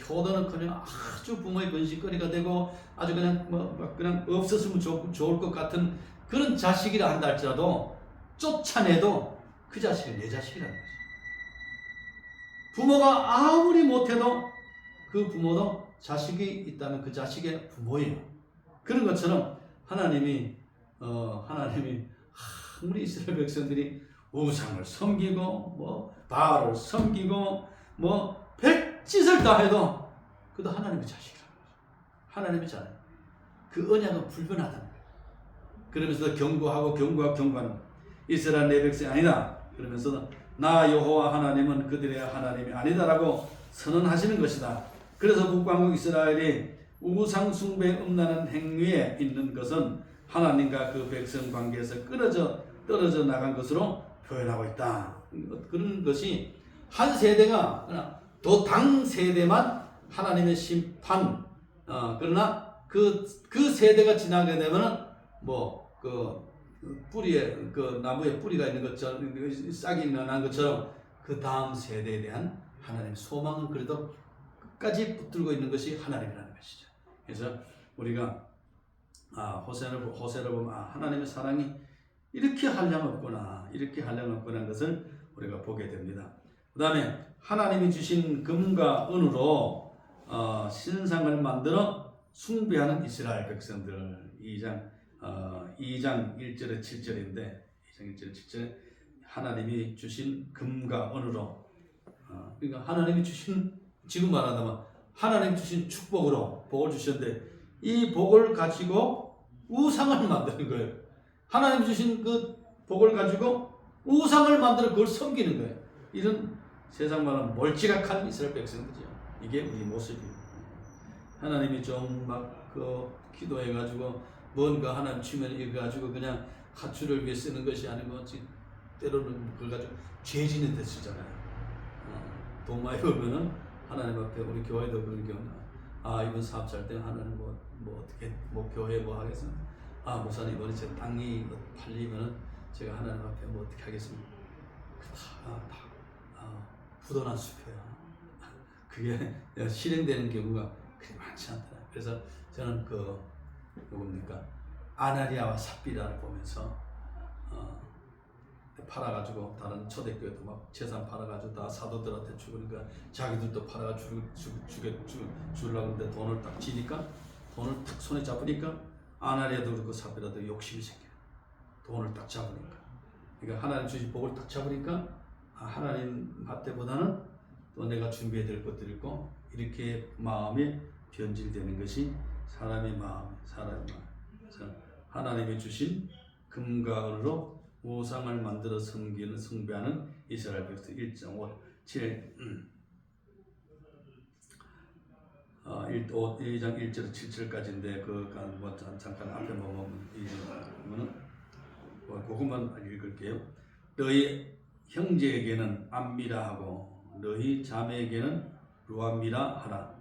효도는커녕 아주 부모의 번식거리가 되고 아주 그냥 없었으면 좋을 것 같은 그런 자식이라 한다 할지라도 쫓아내도 그 자식은 내 자식이라는 거죠. 부모가 아무리 못해도 그 부모도 자식이 있다면 그 자식의 부모예요. 그런 것처럼 하나님이 아무리 이스라엘 백성들이 우상을 섬기고 바알을 섬기고 백짓을 다 해도 그도 하나님의 자식이라는 거죠. 하나님의 자녀. 그 언약은 불변하다는 거예요. 그러면서 경고하는 이스라엘 내 백성이 아니다. 그러면서 나 여호와 하나님은 그들의 하나님이 아니다라고 선언하시는 것이다. 그래서 북왕국 이스라엘이 우상 숭배에 음란한 행위에 있는 것은 하나님과 그 백성 관계에서 떨어져 나간 것으로 표현하고 있다. 그런 것이 한 세대가 당 세대만 하나님의 심판 그러나 그 세대가 지나게 되면은 뿌리에 나무에 뿌리가 있는 것처럼 싹이 난 것처럼 그 다음 세대에 대한 하나님의 소망은 그래도 끝까지 붙들고 있는 것이 하나님이라는 것이죠. 그래서 우리가 호세를 보면 하나님의 사랑이 이렇게 한량없구나 하는 것을 우리가 보게 됩니다. 그 다음에 하나님이 주신 금과 은으로 신상을 만들어 숭배하는 이스라엘 백성들 2장 1절에 7절인데 2장 1절에 7절에 하나님이 주신 금과 은으로 그러니까 하나님이 주신 지금 말하자면 하나님이 주신 축복으로 복을 주셨는데 이 복을 가지고 우상을 만드는 거예요. 하나님이 주신 그 복을 가지고 우상을 만들어 그걸 섬기는 거예요. 이런 세상 말하면 몰지각한 이스라엘 백성들이죠. 이게 우리 모습이에요. 하나님이 좀 기도해가지고 뭔가 하나님 주면 이거 가지고 그냥 가출을 위해 쓰는 것이 아니고 때로는 그걸 가지고 죄 짓는 데 쓰잖아요. 돈 많이 벌면은 하나님 앞에 우리 교회도 그런 경우 이번 사업 잘 때 하나님 어떻게 교회 하겠습니까? 목사님 이번에 제 땅이 팔리면은 제가 하나님 앞에 어떻게 하겠습니까? 부도난 숲이야. 그게 실행되는 경우가 그렇게 많지 않더라. 그래서 저는 누굽니까? 아나니아와 삽비라를 보면서 팔아가지고 다른 초대교회도 막 재산 팔아가지고 다 사도들한테 주니까 자기들도 팔아가지고 주려고 하는데 돈을 딱 지니까 돈을 딱 손에 잡으니까 아나니아도 그렇고 삽비라도 욕심이 생겨요. 돈을 딱 잡으니까. 그러니까 하나님 주신 복을 딱 잡으니까 하나님 밭대보다는 또 내가 준비해야 될 것들이 있고 이렇게 마음이 변질되는 것이 사람의 마음. 그래서 하나님이 주신 금과 은으로 우상을 만들어 숭배하는 이스라엘 백성 1.5 2장 1절 7절까지인데 잠깐 앞에 보면 그것만 읽을게요. 너희 형제에게는 암미라 하고 너희 자매에게는 루암미라 하라.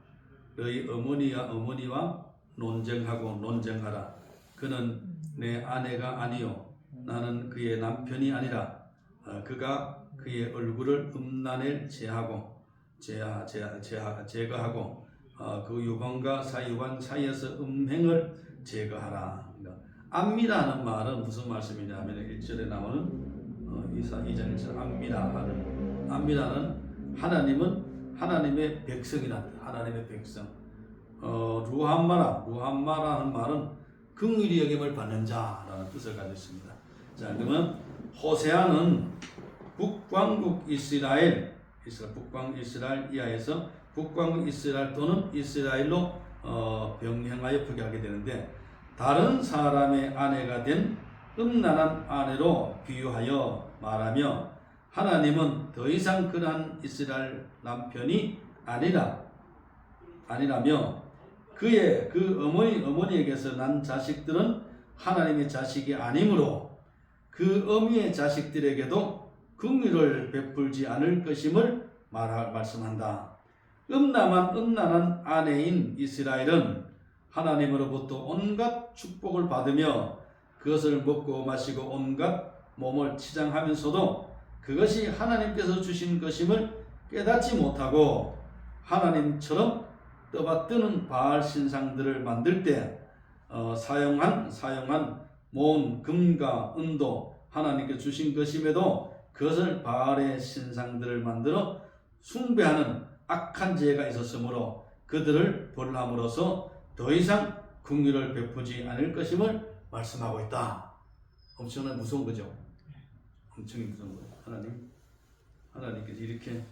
너희 어머니와 논쟁하고 논쟁하라. 그는 내 아내가 아니요 나는 그의 남편이 아니라 그가 그의 얼굴을 음란에 제거하고 그 유관과 사유관 사이에서 음행을 제거하라. 암미라는 말은 무슨 말씀이냐면 1절에 나오는 2장 1절 암미라는 하나님은 하나님의 백성이란 뜻. 하나님의 백성. 루함마라는 말은 긍휼히 여김을 받는 자라는 뜻을 가지고 있습니다. 자, 그러면 호세아는 북왕국 이스라엘 이하에서 북왕국 이스라엘 또는 이스라엘로 병행하여 표기하게 되는데, 다른 사람의 아내가 된 음란한 아내로 비유하여 말하며, 하나님은 더 이상 그러한 이스라엘 남편이 아니라며 그의 그 어머니에게서 난 자식들은 하나님의 자식이 아니므로 그 어미의 자식들에게도 긍휼을 베풀지 않을 것임을 말씀한다. 음란한 아내인 이스라엘은 하나님으로부터 온갖 축복을 받으며 그것을 먹고 마시고 온갖 몸을 치장하면서도 그것이 하나님께서 주신 것임을 깨닫지 못하고 하나님처럼 떠받드는 바알 신상들을 만들 때 사용한 모은 금과 은도 하나님께 주신 것임에도 그것을 바알의 신상들을 만들어 숭배하는 악한 죄가 있었으므로 그들을 벌함으로써 더 이상 긍휼을 베푸지 않을 것임을 말씀하고 있다. 엄청나게 무서운 거죠. 엄청 무서운 거예요. 하나님께서 이렇게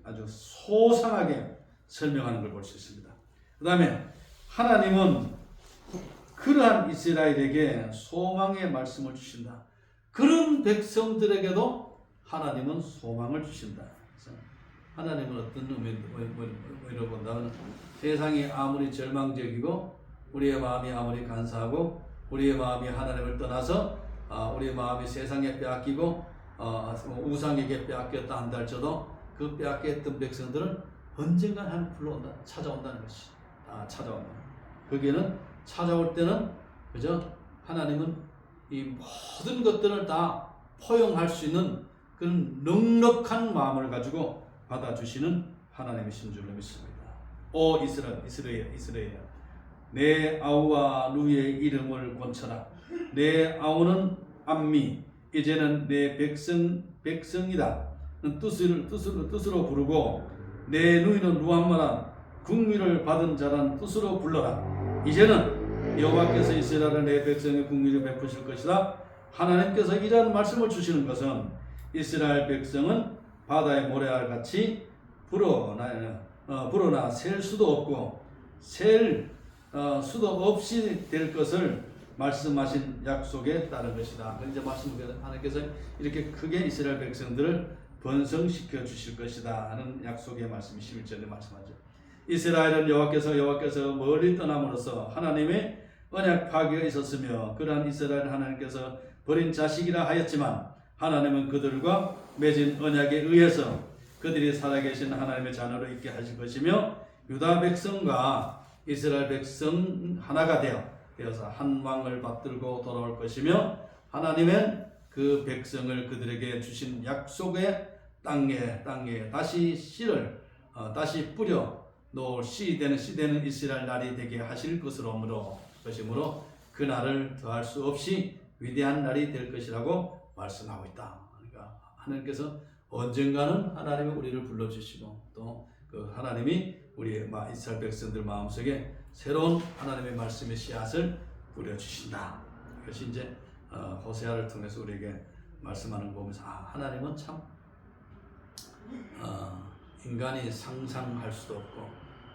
아주 소상하게 설명하는 걸 볼 수 있습니다. 그 다음에 하나님은 그러한 이스라엘에게 소망의 말씀을 주신다. 그런 백성들에게도 하나님은 소망을 주신다. 그래서 하나님은 어떤 의미로 본다면, 세상이 아무리 절망적이고 우리의 마음이 아무리 간사하고 우리의 마음이 하나님을 떠나서 우리의 마음이 세상에 빼앗기고 우상에게 빼앗겼다 한다 할지라도 그 빼앗겼던 백성들은 언젠가 하나님 불러온다, 찾아온다는 것이 찾아온다. 거기에는 찾아올 때는 그죠? 하나님은 이 모든 것들을 다 포용할 수 있는 그런 넉넉한 마음을 가지고 받아주시는 하나님이신 줄로 믿습니다. 오 이스라엘, 내 아우와 누이의 이름을 권쳐라. 내 아우는 암미, 이제는 내 백성이다 뜻으로 부르고, 내 누이는 루함마라, 긍휼을 받은 자란 뜻으로 불러라. 이제는 여호와께서 이스라엘의 내 백성의 긍휼을 베푸실 것이다. 하나님께서 이러한 말씀을 주시는 것은 이스라엘 백성은 바다의 모래알 같이 불어나 셀 수도 없고 셀 수도 없이 될 것을 말씀하신 약속에 따른 것이다. 이제 하나님께서 이렇게 크게 이스라엘 백성들을 번성시켜 주실 것이다 하는 약속의 말씀이 11절에 말씀하죠. 이스라엘은 여호와께서 멀리 떠남으로써 하나님의 언약 파괴가 있었으며, 그러한 이스라엘 하나님께서 버린 자식이라 하였지만 하나님은 그들과 맺은 언약에 의해서 그들이 살아계신 하나님의 자녀로 있게 하실 것이며, 유다 백성과 이스라엘 백성 하나가 되어서 한 왕을 받들고 돌아올 것이며, 하나님은 그 백성을 그들에게 주신 약속의 땅에 다시 씨를 다시 뿌려 놓을 씨 되는 이스라엘 날이 되게 하실 것이므로 그 날을 더할 수 없이 위대한 날이 될 것이라고 말씀하고 있다. 그러니까 하나님께서 언젠가는 하나님이 우리를 불러주시고, 또 그 하나님이 우리 이스라엘 백성들 마음속에 새로운 하나님의 말씀의 씨앗을 뿌려주신다. 이것이 이제 호세아를 통해서 우리에게 말씀하는 거 보면서 하나님은 참 인간이 상상할 수도 없고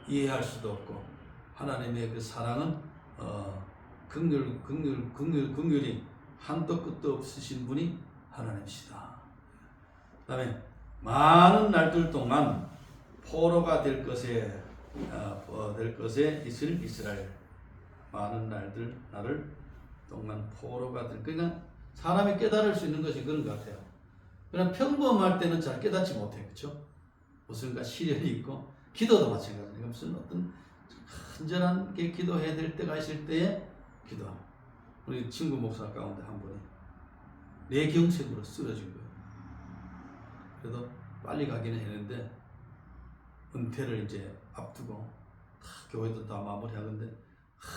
이해할 수도 없고, 하나님의 그 사랑은 긍휼이 한도 끝도 없으신 분이 하나님이시다. 그 다음에 많은 날들 동안 포로가 될 것에 있을 이스라엘, 많은 날을 동안 포로가 될, 그러니까 사람이 깨달을 수 있는 것이 그런 것 같아요. 그냥 평범할 때는 잘 깨닫지 못해요. 그렇죠? 무슨가 시련이 있고 기도도 마찬가지예요. 무슨 어떤 간절하게 기도해야 될 때가 있을 때에 기도합니다. 우리 친구 목사 가운데 한 분이 뇌경색으로 쓰러진 거예요. 그래도 빨리 가기는 했는데 은퇴를 이제 앞두고 교회도 다 마무리하는데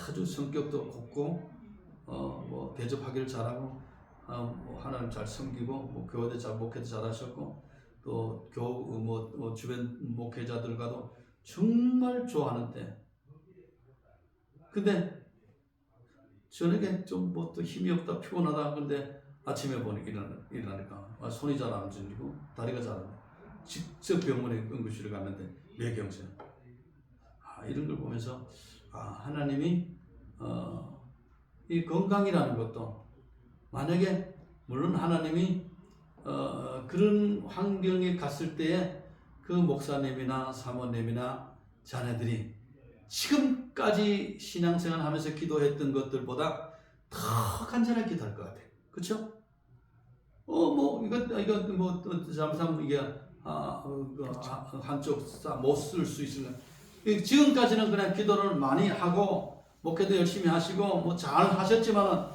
아주 성격도 곱고 뭐 대접하기를 잘하고 뭐 하나님 잘 섬기고 뭐 교회도 잘 목회도 잘하셨고 또 뭐 주변 목회자들과도 정말 좋아하는데 근데 저녁에 좀 뭐 또 힘이 없다 피곤하다 근데 아침에 보니 일어나니까 손이 잘 안 움직이고 다리가 잘 안 움직이고 직접 병원에 응급실에 갔는데 뇌경색. 이런 걸 보면서 하나님이 이 건강이라는 것도 만약에 물론 하나님이 그런 환경에 갔을 때에 그 목사님이나 사모님이나 자녀들이 지금까지 신앙생활 하면서 기도했던 것들보다 더 간절하게 기도할 것 같아요. 그렇죠? 뭐 이거 뭐 잘못하면 이게 한쪽 못 쓸 수 있으면 지금까지는 그냥 기도를 많이 하고 목회도 열심히 하시고 뭐 잘 하셨지만은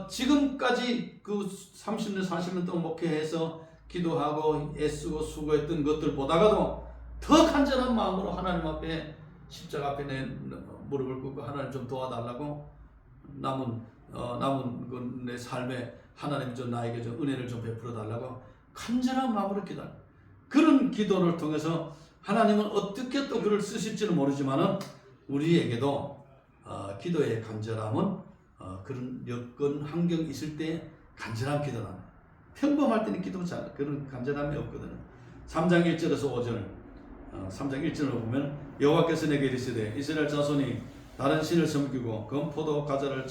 지금까지 그 30년 40년 동안 목회해서 기도하고 애쓰고 수고했던 것들보다가도 더 간절한 마음으로 하나님 앞에 십자가 앞에 내 무릎을 꿇고 하나님 좀 도와달라고 남은 내 삶에 하나님 좀 나에게 좀 은혜를 좀 베풀어 달라고 간절한 마음으로 기도합니다. 그런 기도를 통해서 하나님은 어떻게 또 그를 쓰실지는 모르지만은 우리에게도 기도의 간절함은 그런 여건 환경 있을 때 간절한 기도를 합니다. 평범할 때는 기도 잘 그런 간절함이 없거든요. 3장 1절에서 5절 3장 1절을 보면 여호와께서 내게 이르시되 이스라엘 자손이 다른 신을 섬기고 건포도 과자를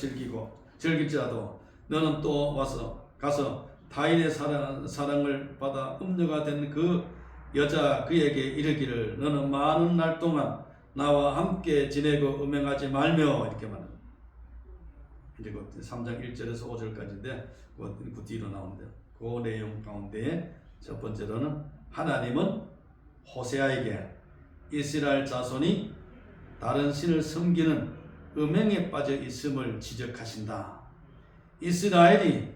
즐길지라도 너는 또 가서 타인의 사랑을 받아 음녀가 된 그 여자 그에게 이르기를 너는 많은 날 동안 나와 함께 지내고 음행하지 말며 이렇게 말합니다. 이제 그 3장 1절에서 5절까지인데 그 뒤로 나오는데 그 내용 가운데 첫 번째로는 하나님은 호세아에게 이스라엘 자손이 다른 신을 섬기는 음행에 빠져 있음을 지적하신다. 이스라엘이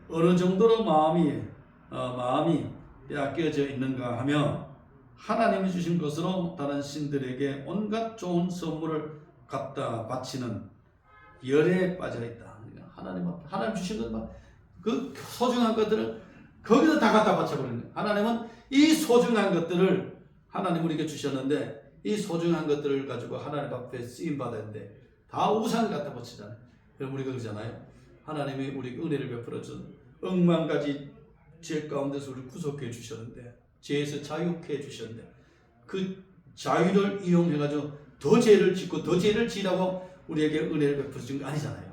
어느 정도로 마음이 빼앗겨져 있는가 하며 하나님이 주신 것으로 다른 신들에게 온갖 좋은 선물을 갖다 바치는 열에 빠져 있다. 하나님 주신 것만 그 소중한 것들을 거기서 다 갖다 바쳐버리는 거예요. 하나님은 이 소중한 것들을 하나님 우리에게 주셨는데 이 소중한 것들을 가지고 하나님 앞에 쓰임 받았는데 다 우상 갖다 바치잖아요. 그럼 우리가 그러잖아요. 하나님이 우리에게 은혜를 베풀어 준 억만 가지 죄 가운데서 우리를 구속해 주셨는데 죄에서 자유케 해 주셨는데 그 자유를 이용해 가지고 더 죄를 짓고 더 죄를 지라고 우리에게 은혜를 베풀어 준 게 아니잖아요.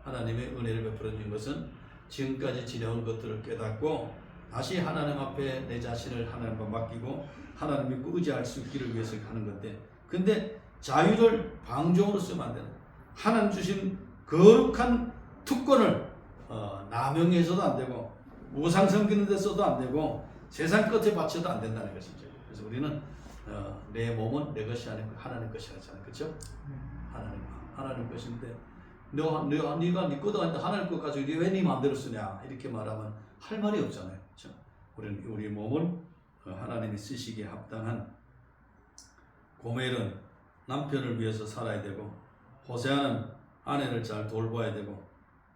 하나님의 은혜를 베풀어 준 것은 지금까지 지내온 것들을 깨닫고 다시 하나님 앞에 내 자신을 하나님 앞에 맡기고 하나님 믿고 의지할 수 있기를 위해서 하는 건데 근데 자유를 방종으로 쓰면 안 되는 하나님 주신 거룩한 특권을 남용해서도 안 되고 우상 섬기는 데 써도 안 되고 세상 끝에 바쳐도 안 된다는 것이죠. 그래서 우리는 내 몸은 내 것이 아니고 하나님 것이 하잖아요. 그렇죠? 하나님 것인데 네가 네 것도 아닌데 하나님 것 가지고 왜 네 마음대로 쓰냐 이렇게 말하면 할 말이 없잖아요. 그렇죠? 우리 몸은 하나님이 쓰시기에 합당한 고멜은 남편을 위해서 살아야 되고 호세아는 아내를 잘 돌봐야 되고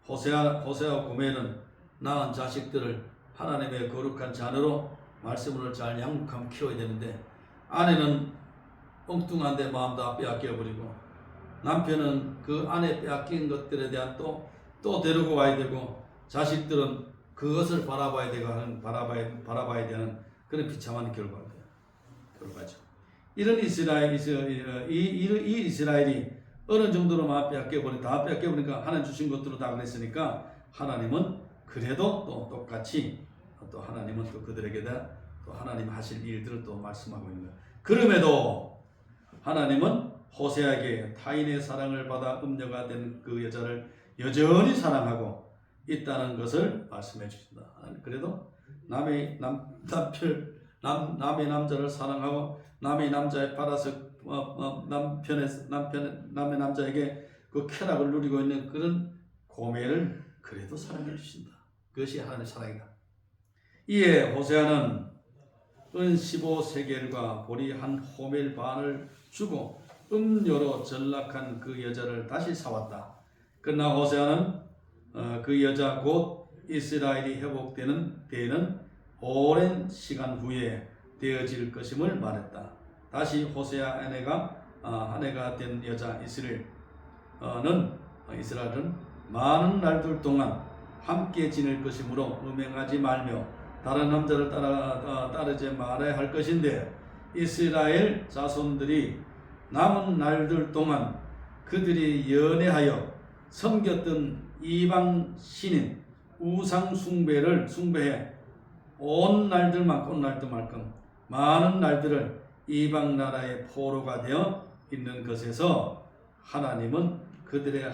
호세아와 고멜은 낳은 자식들을 하나님의 거룩한 자녀로 말씀으로 잘 양육하며 키워야 되는데 아내는 엉뚱한데 마음 다 빼앗겨버리고 남편은 그 아내 빼앗긴 것들에 대한 또 데리고 와야 되고 자식들은 그것을 바라봐야 되는 그런 비참한 결과죠. 이런 이 이스라엘이 어느 정도로 마음 빼앗겨버리니까 하나님 주신 것들로 다 그랬으니까 하나님은 그래도 또 똑같이 또 하나님은 또 그들에게 또 하나님 하실 일들을 또 말씀하고 있는 거예요. 그럼에도 하나님은 호세아에게 타인의 사랑을 받아 음녀가 된 그 여자를 여전히 사랑하고 있다는 것을 말씀해 주신다. 그래도 남의 남자를 사랑하고 남의 남자에 팔아서 남의 남자에게 그 쾌락을 누리고 있는 그런 고매를 그래도 사랑해 주신다. 그것이 하나님의 사랑이다. 이에 호세아는 은 15세겔과 보리 한 호멜 반을 주고 음료로 전락한 그 여자를 다시 사왔다. 그러나 호세아는 그 여자 곧 이스라엘이 회복되는 때에는 오랜 시간 후에 되어질 것임을 말했다. 다시 호세아 아내가 된 여자 이스라엘은 많은 날들 동안 함께 지낼 것이므로 음행하지 말며 다른 남자를 따르지 말아야 할 것인데 이스라엘 자손들이 남은 날들 동안 그들이 연애하여 섬겼던 이방 신인 우상 숭배해 온 날들만큼 많은 날들을 이방 나라의 포로가 되어 있는 것에서 하나님은 그들을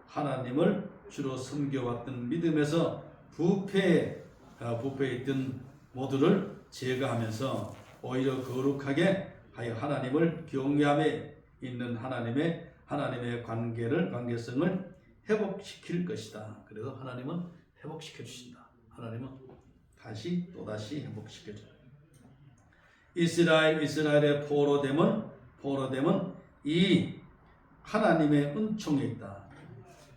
하나님을 주로 섬겨왔던 믿음에서 부패에 있던 모두를 제거하면서 오히려 거룩하게 하여 하나님을 경외함에 있는 하나님의 관계성을 회복시킬 것이다. 그래서 하나님은 회복시켜 주신다. 하나님은 또다시 회복시켜 줘. 이스라엘의 포로됨은 이 하나님의 은총에 있다.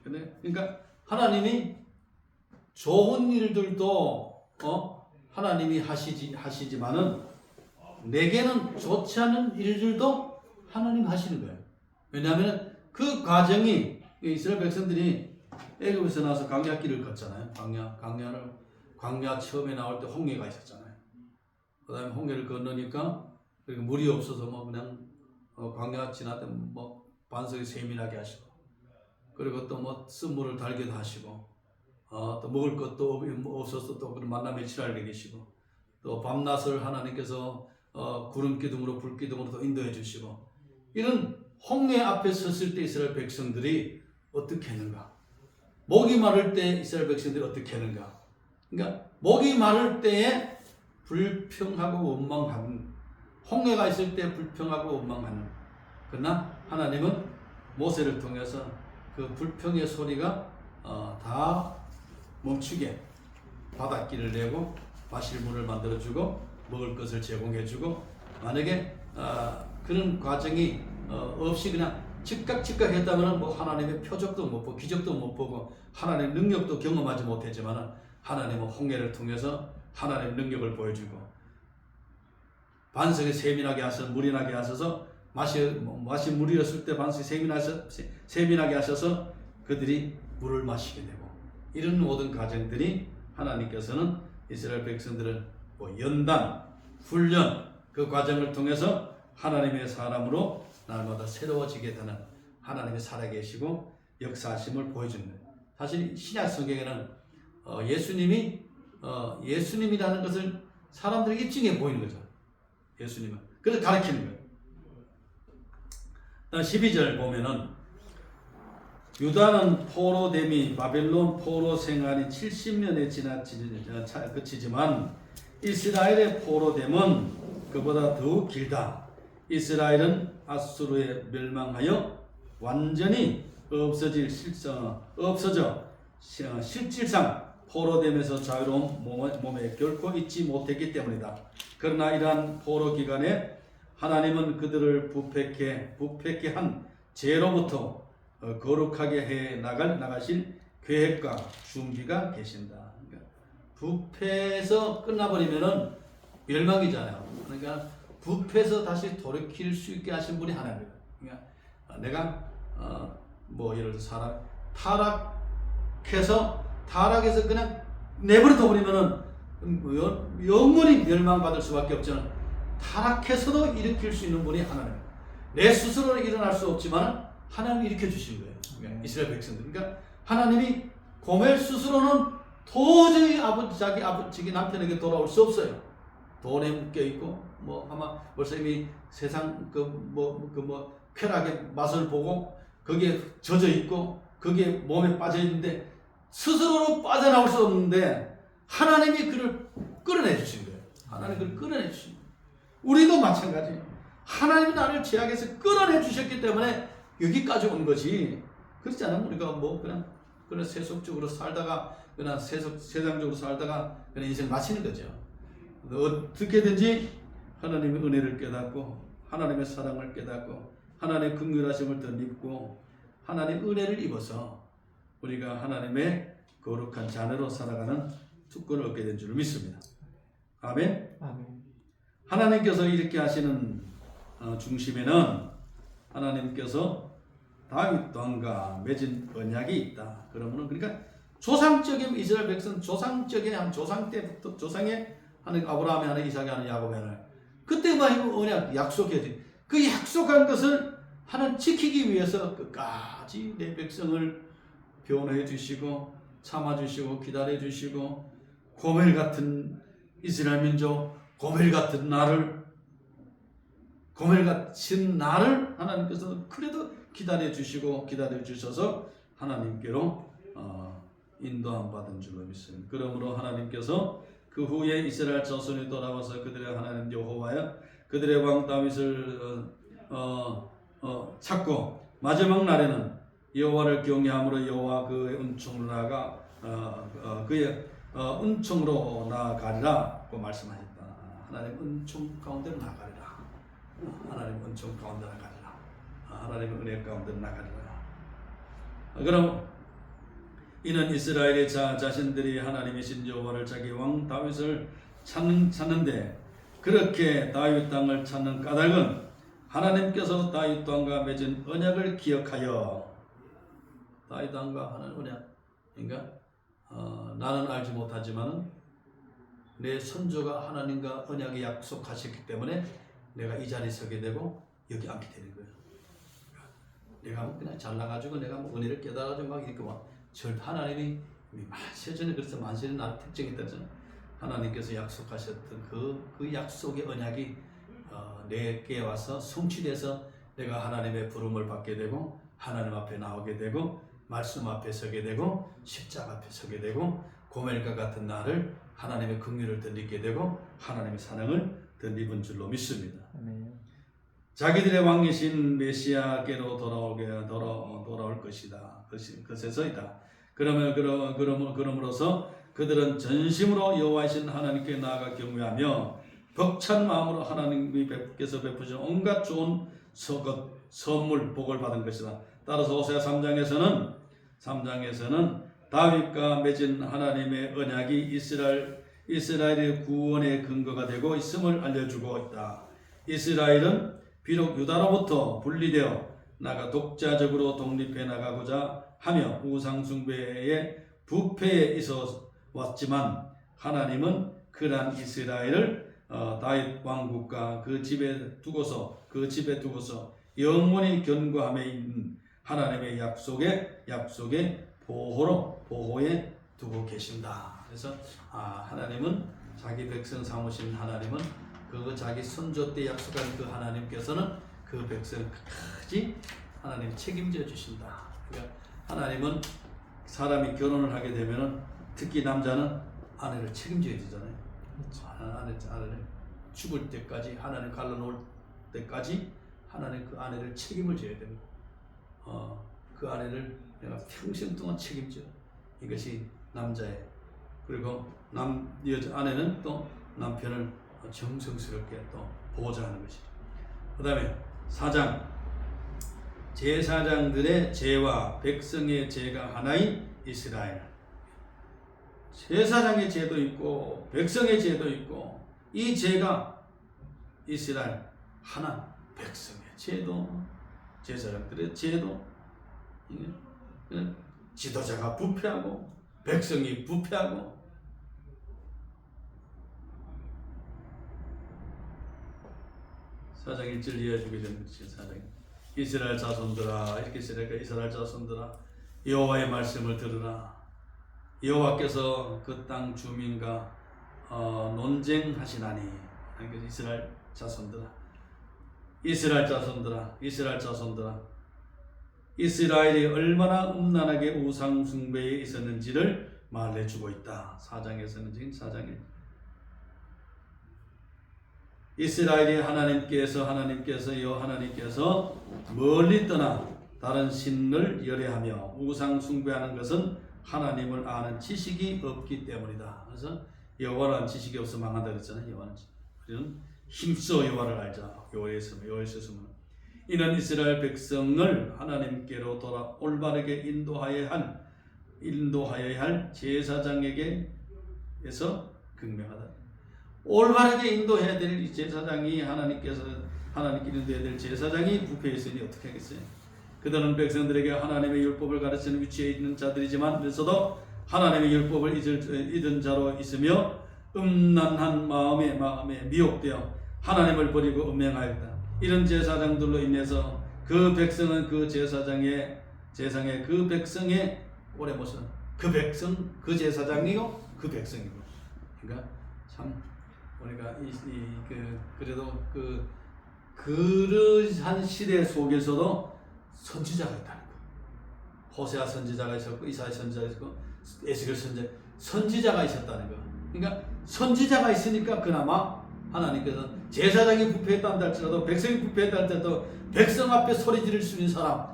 그러니까 하나님이 좋은 일들도 하나님이 하시지만은 내게는 좋지 않은 일들도 하나님 하시는 거예요. 왜냐하면 그 과정이 이스라엘 백성들이 애굽에서 나와서 광야길을 걷잖아요. 광야 처음에 나올 때 홍해가 있었잖아요. 그 다음에 홍해를 건너니까 물이 없어서 그냥 광야 지날 때 반석에 세민하게 하시고, 그리고 또 쓴물을 달게도 하시고, 또 먹을 것도 없어서 또 그런 만나 며칠을 계시고, 또 밤낮을 하나님께서 구름 기둥으로 불 기둥으로 또 인도해 주시고, 이런 홍해 앞에 섰을 때 이스라엘 백성들이 어떻게 했는가? 목이 마를 때 이스라엘 백성들이 어떻게 했는가? 그러니까 목이 마를 때에 불평하고 원망하는, 홍해가 있을 때 불평하고 원망하는. 그러나 하나님은 모세를 통해서 그 불평의 소리가 다 멈추게 바닷길을 내고 마실 물을 만들어주고 먹을 것을 제공해주고, 만약에 그런 과정이 없이 그냥 즉각 했다면 하나님의 표적도 못 보고 기적도 못 보고 하나님의 능력도 경험하지 못했지만, 하나님은 홍해를 통해서 하나님의 능력을 보여주고 반석에 세민하게 하셔서 물이 나게 하셔서 마신 물이었을 때 반석에 세민하게 하셔서 그들이 물을 마시게 되고, 이런 모든 과정들이 하나님께서는 이스라엘 백성들을 연단, 훈련, 그 과정을 통해서 하나님의 사람으로 날마다 새로워지게 되는 하나님의 살아계시고 역사하심을 보여주는 거예요. 사실 신약 성경에는 예수님이라는 것을 사람들에게 입증해 보이는 거죠. 예수님은. 그래서 가르치는 거예요. 12절 보면은 유다는 포로됨이 바벨론 포로 생활이 70년에 그치지만 이스라엘의 포로됨은 그보다 더욱 길다. 이스라엘은 아수르에 멸망하여 완전히 없어져 실질상 포로됨에서 자유로운 몸에 결코 있지 못했기 때문이다. 그러나 이러한 포로 기간에 하나님은 그들을 부패케 한 죄로부터 거룩하게 해 나가실 계획과 준비가 계신다. 그러니까 부패에서 끝나버리면은 멸망이잖아요. 그러니까 부패에서 다시 돌이킬 수 있게 하신 분이 하나님이에요. 그러니까 내가 예를 들어 사람 타락해서 그냥 내버려 둬버리면은 영원히 멸망받을 수밖에 없잖아. 타락해서도 일으킬 수 있는 분이 하나님이에요. 내 스스로는 일어날 수 없지만 하나님이 일으켜 주신 거예요. 그러니까 이스라엘 백성들. 그러니까 하나님이 고멜 스스로는 도저히 자기 남편에게 돌아올 수 없어요. 돈에 묶여 있고 아마 벌써 이미 세상 쾌락의 맛을 보고 거기에 젖어 있고 거기에 몸에 빠져 있는데 스스로로 빠져나올 수 없는데 하나님이 그를 끌어내 주신 거예요. 하나님이 그를 끌어내 주신 거예요. 우리도 마찬가지. 하나님이 나를 죄악에서 끌어내 주셨기 때문에 여기까지 온 거지. 그렇지 않으면 우리가 뭐 그냥 세속적으로 살다가 그냥 세상적으로 살다가 그냥 인생 마치는 거죠. 어떻게든지 하나님의 은혜를 깨닫고 하나님의 사랑을 깨닫고 하나님의 긍휼하심을 더 입고 하나님의 은혜를 입어서 우리가 하나님의 거룩한 자녀로 살아가는 특권을 얻게 된 줄 믿습니다. 아멘. 아멘. 하나님께서 이렇게 하시는 중심에는 하나님께서 다윗 왕과 맺은 언약이 있다. 그러면은 그러니까 조상적인 이스라엘 백성 조상적인 조상 때부터 조상의 하는 아브라함이 하는 이삭이 하는 야곱이 하는 그때만 언약 약속해야지. 그 약속한 것을 하나님 지키기 위해서 끝까지 내 백성을 변호해 주시고 참아 주시고 기다려 주시고 고멜 같은 이스라엘 민족 고멜 같은 나를 하나님께서 그래도 기다려 주시고 기다려 주셔서 하나님께로 인도함 받은 줄로 믿습니다. 그러므로 하나님께서 그 후에 이스라엘 자손이 돌아와서 그들의 하나님 여호와여 그들의 왕 다윗을 찾고 마지막 날에는 여호와를 경외함으로 여호와 그의 은총으로 나아가 그의 은총으로 나아가리라고 말씀하셨다. 하나님 은총 가운데로 나가리라. 하나님 은총 가운데 나가리라. 하나님의 은혜 가운데 나가리라. 그럼 이는 이스라엘의 자신들이 하나님이신 여호와를 자기 왕 다윗을 찾는데 그렇게 다윗 땅을 찾는 까닭은 하나님께서 다윗 왕과 맺은 언약을 기억하여 다윗 왕과 하는 언약 그러니까 나는 알지 못하지만은 내 선조가 하나님과 언약에 약속하셨기 때문에 내가 이 자리에 서게 되고 여기 앉게 되는 거예요. 내가 뭐 그냥 잘나가지고 내가 뭐 은혜를 깨달아가지고 막 이렇게 막 하나님이 만세전에 그래서 만세는 나의 특징이 있다잖아요. 하나님께서 약속하셨던 그 약속의 언약이 내게 와서 성취돼서 내가 하나님의 부름을 받게 되고 하나님 앞에 나오게 되고 말씀 앞에 서게 되고 십자가 앞에 서게 되고 고멜과 같은 나를 하나님의 긍휼을 덧입게 되고 하나님의 사랑을 덧입은 줄로 믿습니다. 아멘. 자기들의 왕이신 메시아께로 돌아올 것이다. 그것에서이다. 그러므로서 그들은 전심으로 여호와이신 하나님께 나아가 경외하며 벅찬 마음으로 하나님께서 베푸신 온갖 좋은 선물 복을 받은 것이다. 따라서 호세아 3장에서는 다윗과 맺은 하나님의 언약이 이스라엘의 구원의 근거가 되고 있음을 알려주고 있다. 이스라엘은 비록 유다로부터 분리되어 나가 독자적으로 독립해 나가고자 하며 우상숭배의 부패에 있어 왔지만 하나님은 그러한 이스라엘을 다윗 왕국과 그 집에 두고서 영원히 견고함에 있는 하나님의 약속의 보호에 두고 계신다. 그래서 하나님은 자기 백성 삼으신 하나님은 그 자기 선조 때 약속한 그 하나님께서는 그 백성까지 하나님 책임져 주신다. 그러니까 하나님은 사람이 결혼을 하게 되면은 특히 남자는 아내를 책임져야 되잖아요. 아내를 죽을 때까지 하나님 갈라놓을 때까지 하나님 그 아내를 책임을 져야 되고 그 아내를 내가 평생 동안 책임져. 이것이 남자의 그리고 아내는 또 남편을 정성스럽게 또 보호자하는 것이죠. 그 다음에 4장 제사장들의 죄와 백성의 죄가 하나인 이스라엘. 제사장의 죄도 있고 백성의 죄도 있고 이 죄가 이스라엘 하나 백성의 죄도 제사장들의 죄도 지도자가 부패하고 백성이 부패하고 사장 1절 이해해주게 되는 것이 사장이 이스라엘 자손들아 이렇게 쓰니까 이스라엘 자손들아 여호와의 말씀을 들으라. 여호와께서 그 땅 주민과 논쟁하시나니 이스라엘 자손들아 이스라엘이 얼마나 음란하게 우상 숭배에 있었는지를 말해주고 있다. 4장에서는 지금 4장에 이스라엘이 하나님께서 멀리 떠나 다른 신을 열애하며 우상 숭배하는 것은 하나님을 아는 지식이 없기 때문이다. 그래서 여호와를 아는 지식이 없어 망한다 그랬잖아요. 여호와는 우리는 힘써 여호와를 알자. 여호와에서 이는 이스라엘 백성을 하나님께로 돌아 올바르게 인도하여야 할 제사장에게서 극명하다. 올바르게 인도해야 될 이 제사장이 하나님께 인도해야 될 제사장이 부패해 있으니 어떻게 하겠어요? 그들은 백성들에게 하나님의 율법을 가르치는 위치에 있는 자들이지만서도 하나님의 율법을 잊은 자로 있으며 음란한 마음에 미혹되어 하나님을 버리고 음행하였다. 이런 제사장들로 인해서 그 백성은 그 제사장의 올해 무슨 그 백성 그 제사장이요 그 백성이고 그러니까 참 우리가 그래도 그러한 시대 속에서도 선지자가 있다는 거. 호세아 선지자가 있었고 이사야 선지자가 있었고 에스겔 선지자가 있었다는 거. 그러니까 선지자가 있으니까 그나마 하나님께서 제사장이 부패했다 할지라도 백성이 부패했다 할지라도 백성 앞에 소리 지를 수 있는 사람,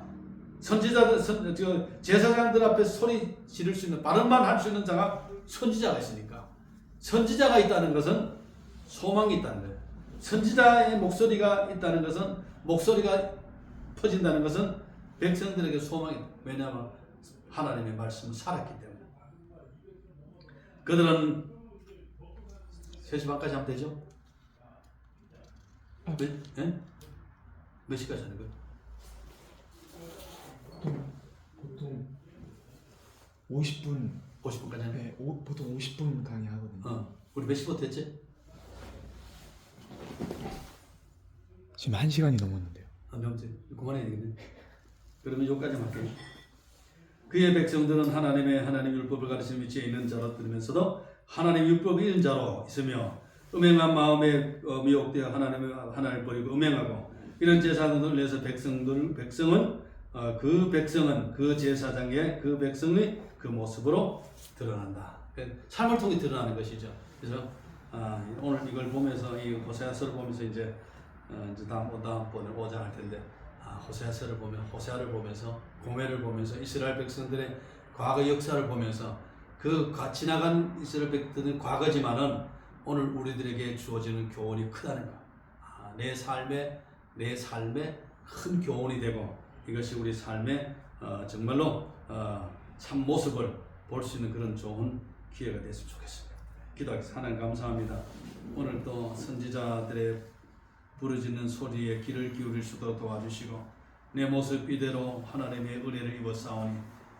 제사장들 앞에 소리 지를 수 있는 바른 말 할 수 있는 자가 선지자가 있으니까 선지자가 있다는 것은 소망이 있다는 거예요. 선지자의 목소리가 있다는 것은 목소리가 퍼진다는 것은 백성들에게 소망이 있다. 왜냐하면 하나님의 말씀은 살았기 때문에. 그들은 3시 반까지 하면 되죠? 몇 시까지 하는 거예요? 보통 50분. 50분까지 하는 거예요? 네, 보통 50분 강의 하거든요. 우리 몇 시부터 했지? 지금 1시간이 넘었는데요. 그만해야 되겠네. 그러면 여기까지 할게요. 그의 백성들은 하나님 율법을 가르치는 위치에 있는 자로 들으면서도 하나님 율법이 있는 자로 있으며 음행한 마음에 미혹되어 하나님을 버리고 음행하고 이런 제사장들을 위해서 백성은 그 제사장의 그 백성의 그 모습으로 드러난다. 삶을 통해 드러나는 것이죠. 그래서 오늘 이걸 보면서 이 호세아서를 보면서 이제 다음번에 5장 할 텐데 호세아서를 보면서 고멜을 보면서 이스라엘 백성들의 과거 역사를 보면서 그 지나간 이스라엘 백성들은 과거지만은 오늘 우리들에게 주어지는 교훈이 크다는 거. 내 삶에 큰 교훈이 되고 이것이 우리 삶의 정말로 참 모습을 볼 수 있는 그런 좋은 기회가 됐으면 좋겠습니다. 기도하겠습니다. 하나님 감사합니다. 오늘 또 선지자들의 부르짖는 소리에 귀를 기울일 수도 도와주시고 내 모습 이대로 하나님의 은혜를 입었사오니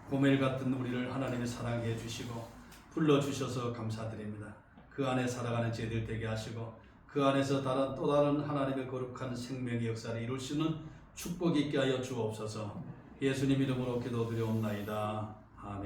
고멜 같은 우리를 하나님의 사랑해 주시고 불러주셔서 감사드립니다. 그 안에 살아가는 저희들 되게 하시고 그 안에서 또 다른 하나님의 거룩한 생명의 역사를 이룰 수 있는 축복이 있게 하여 주옵소서. 예수님 이름으로 기도드려옵나이다. 아멘.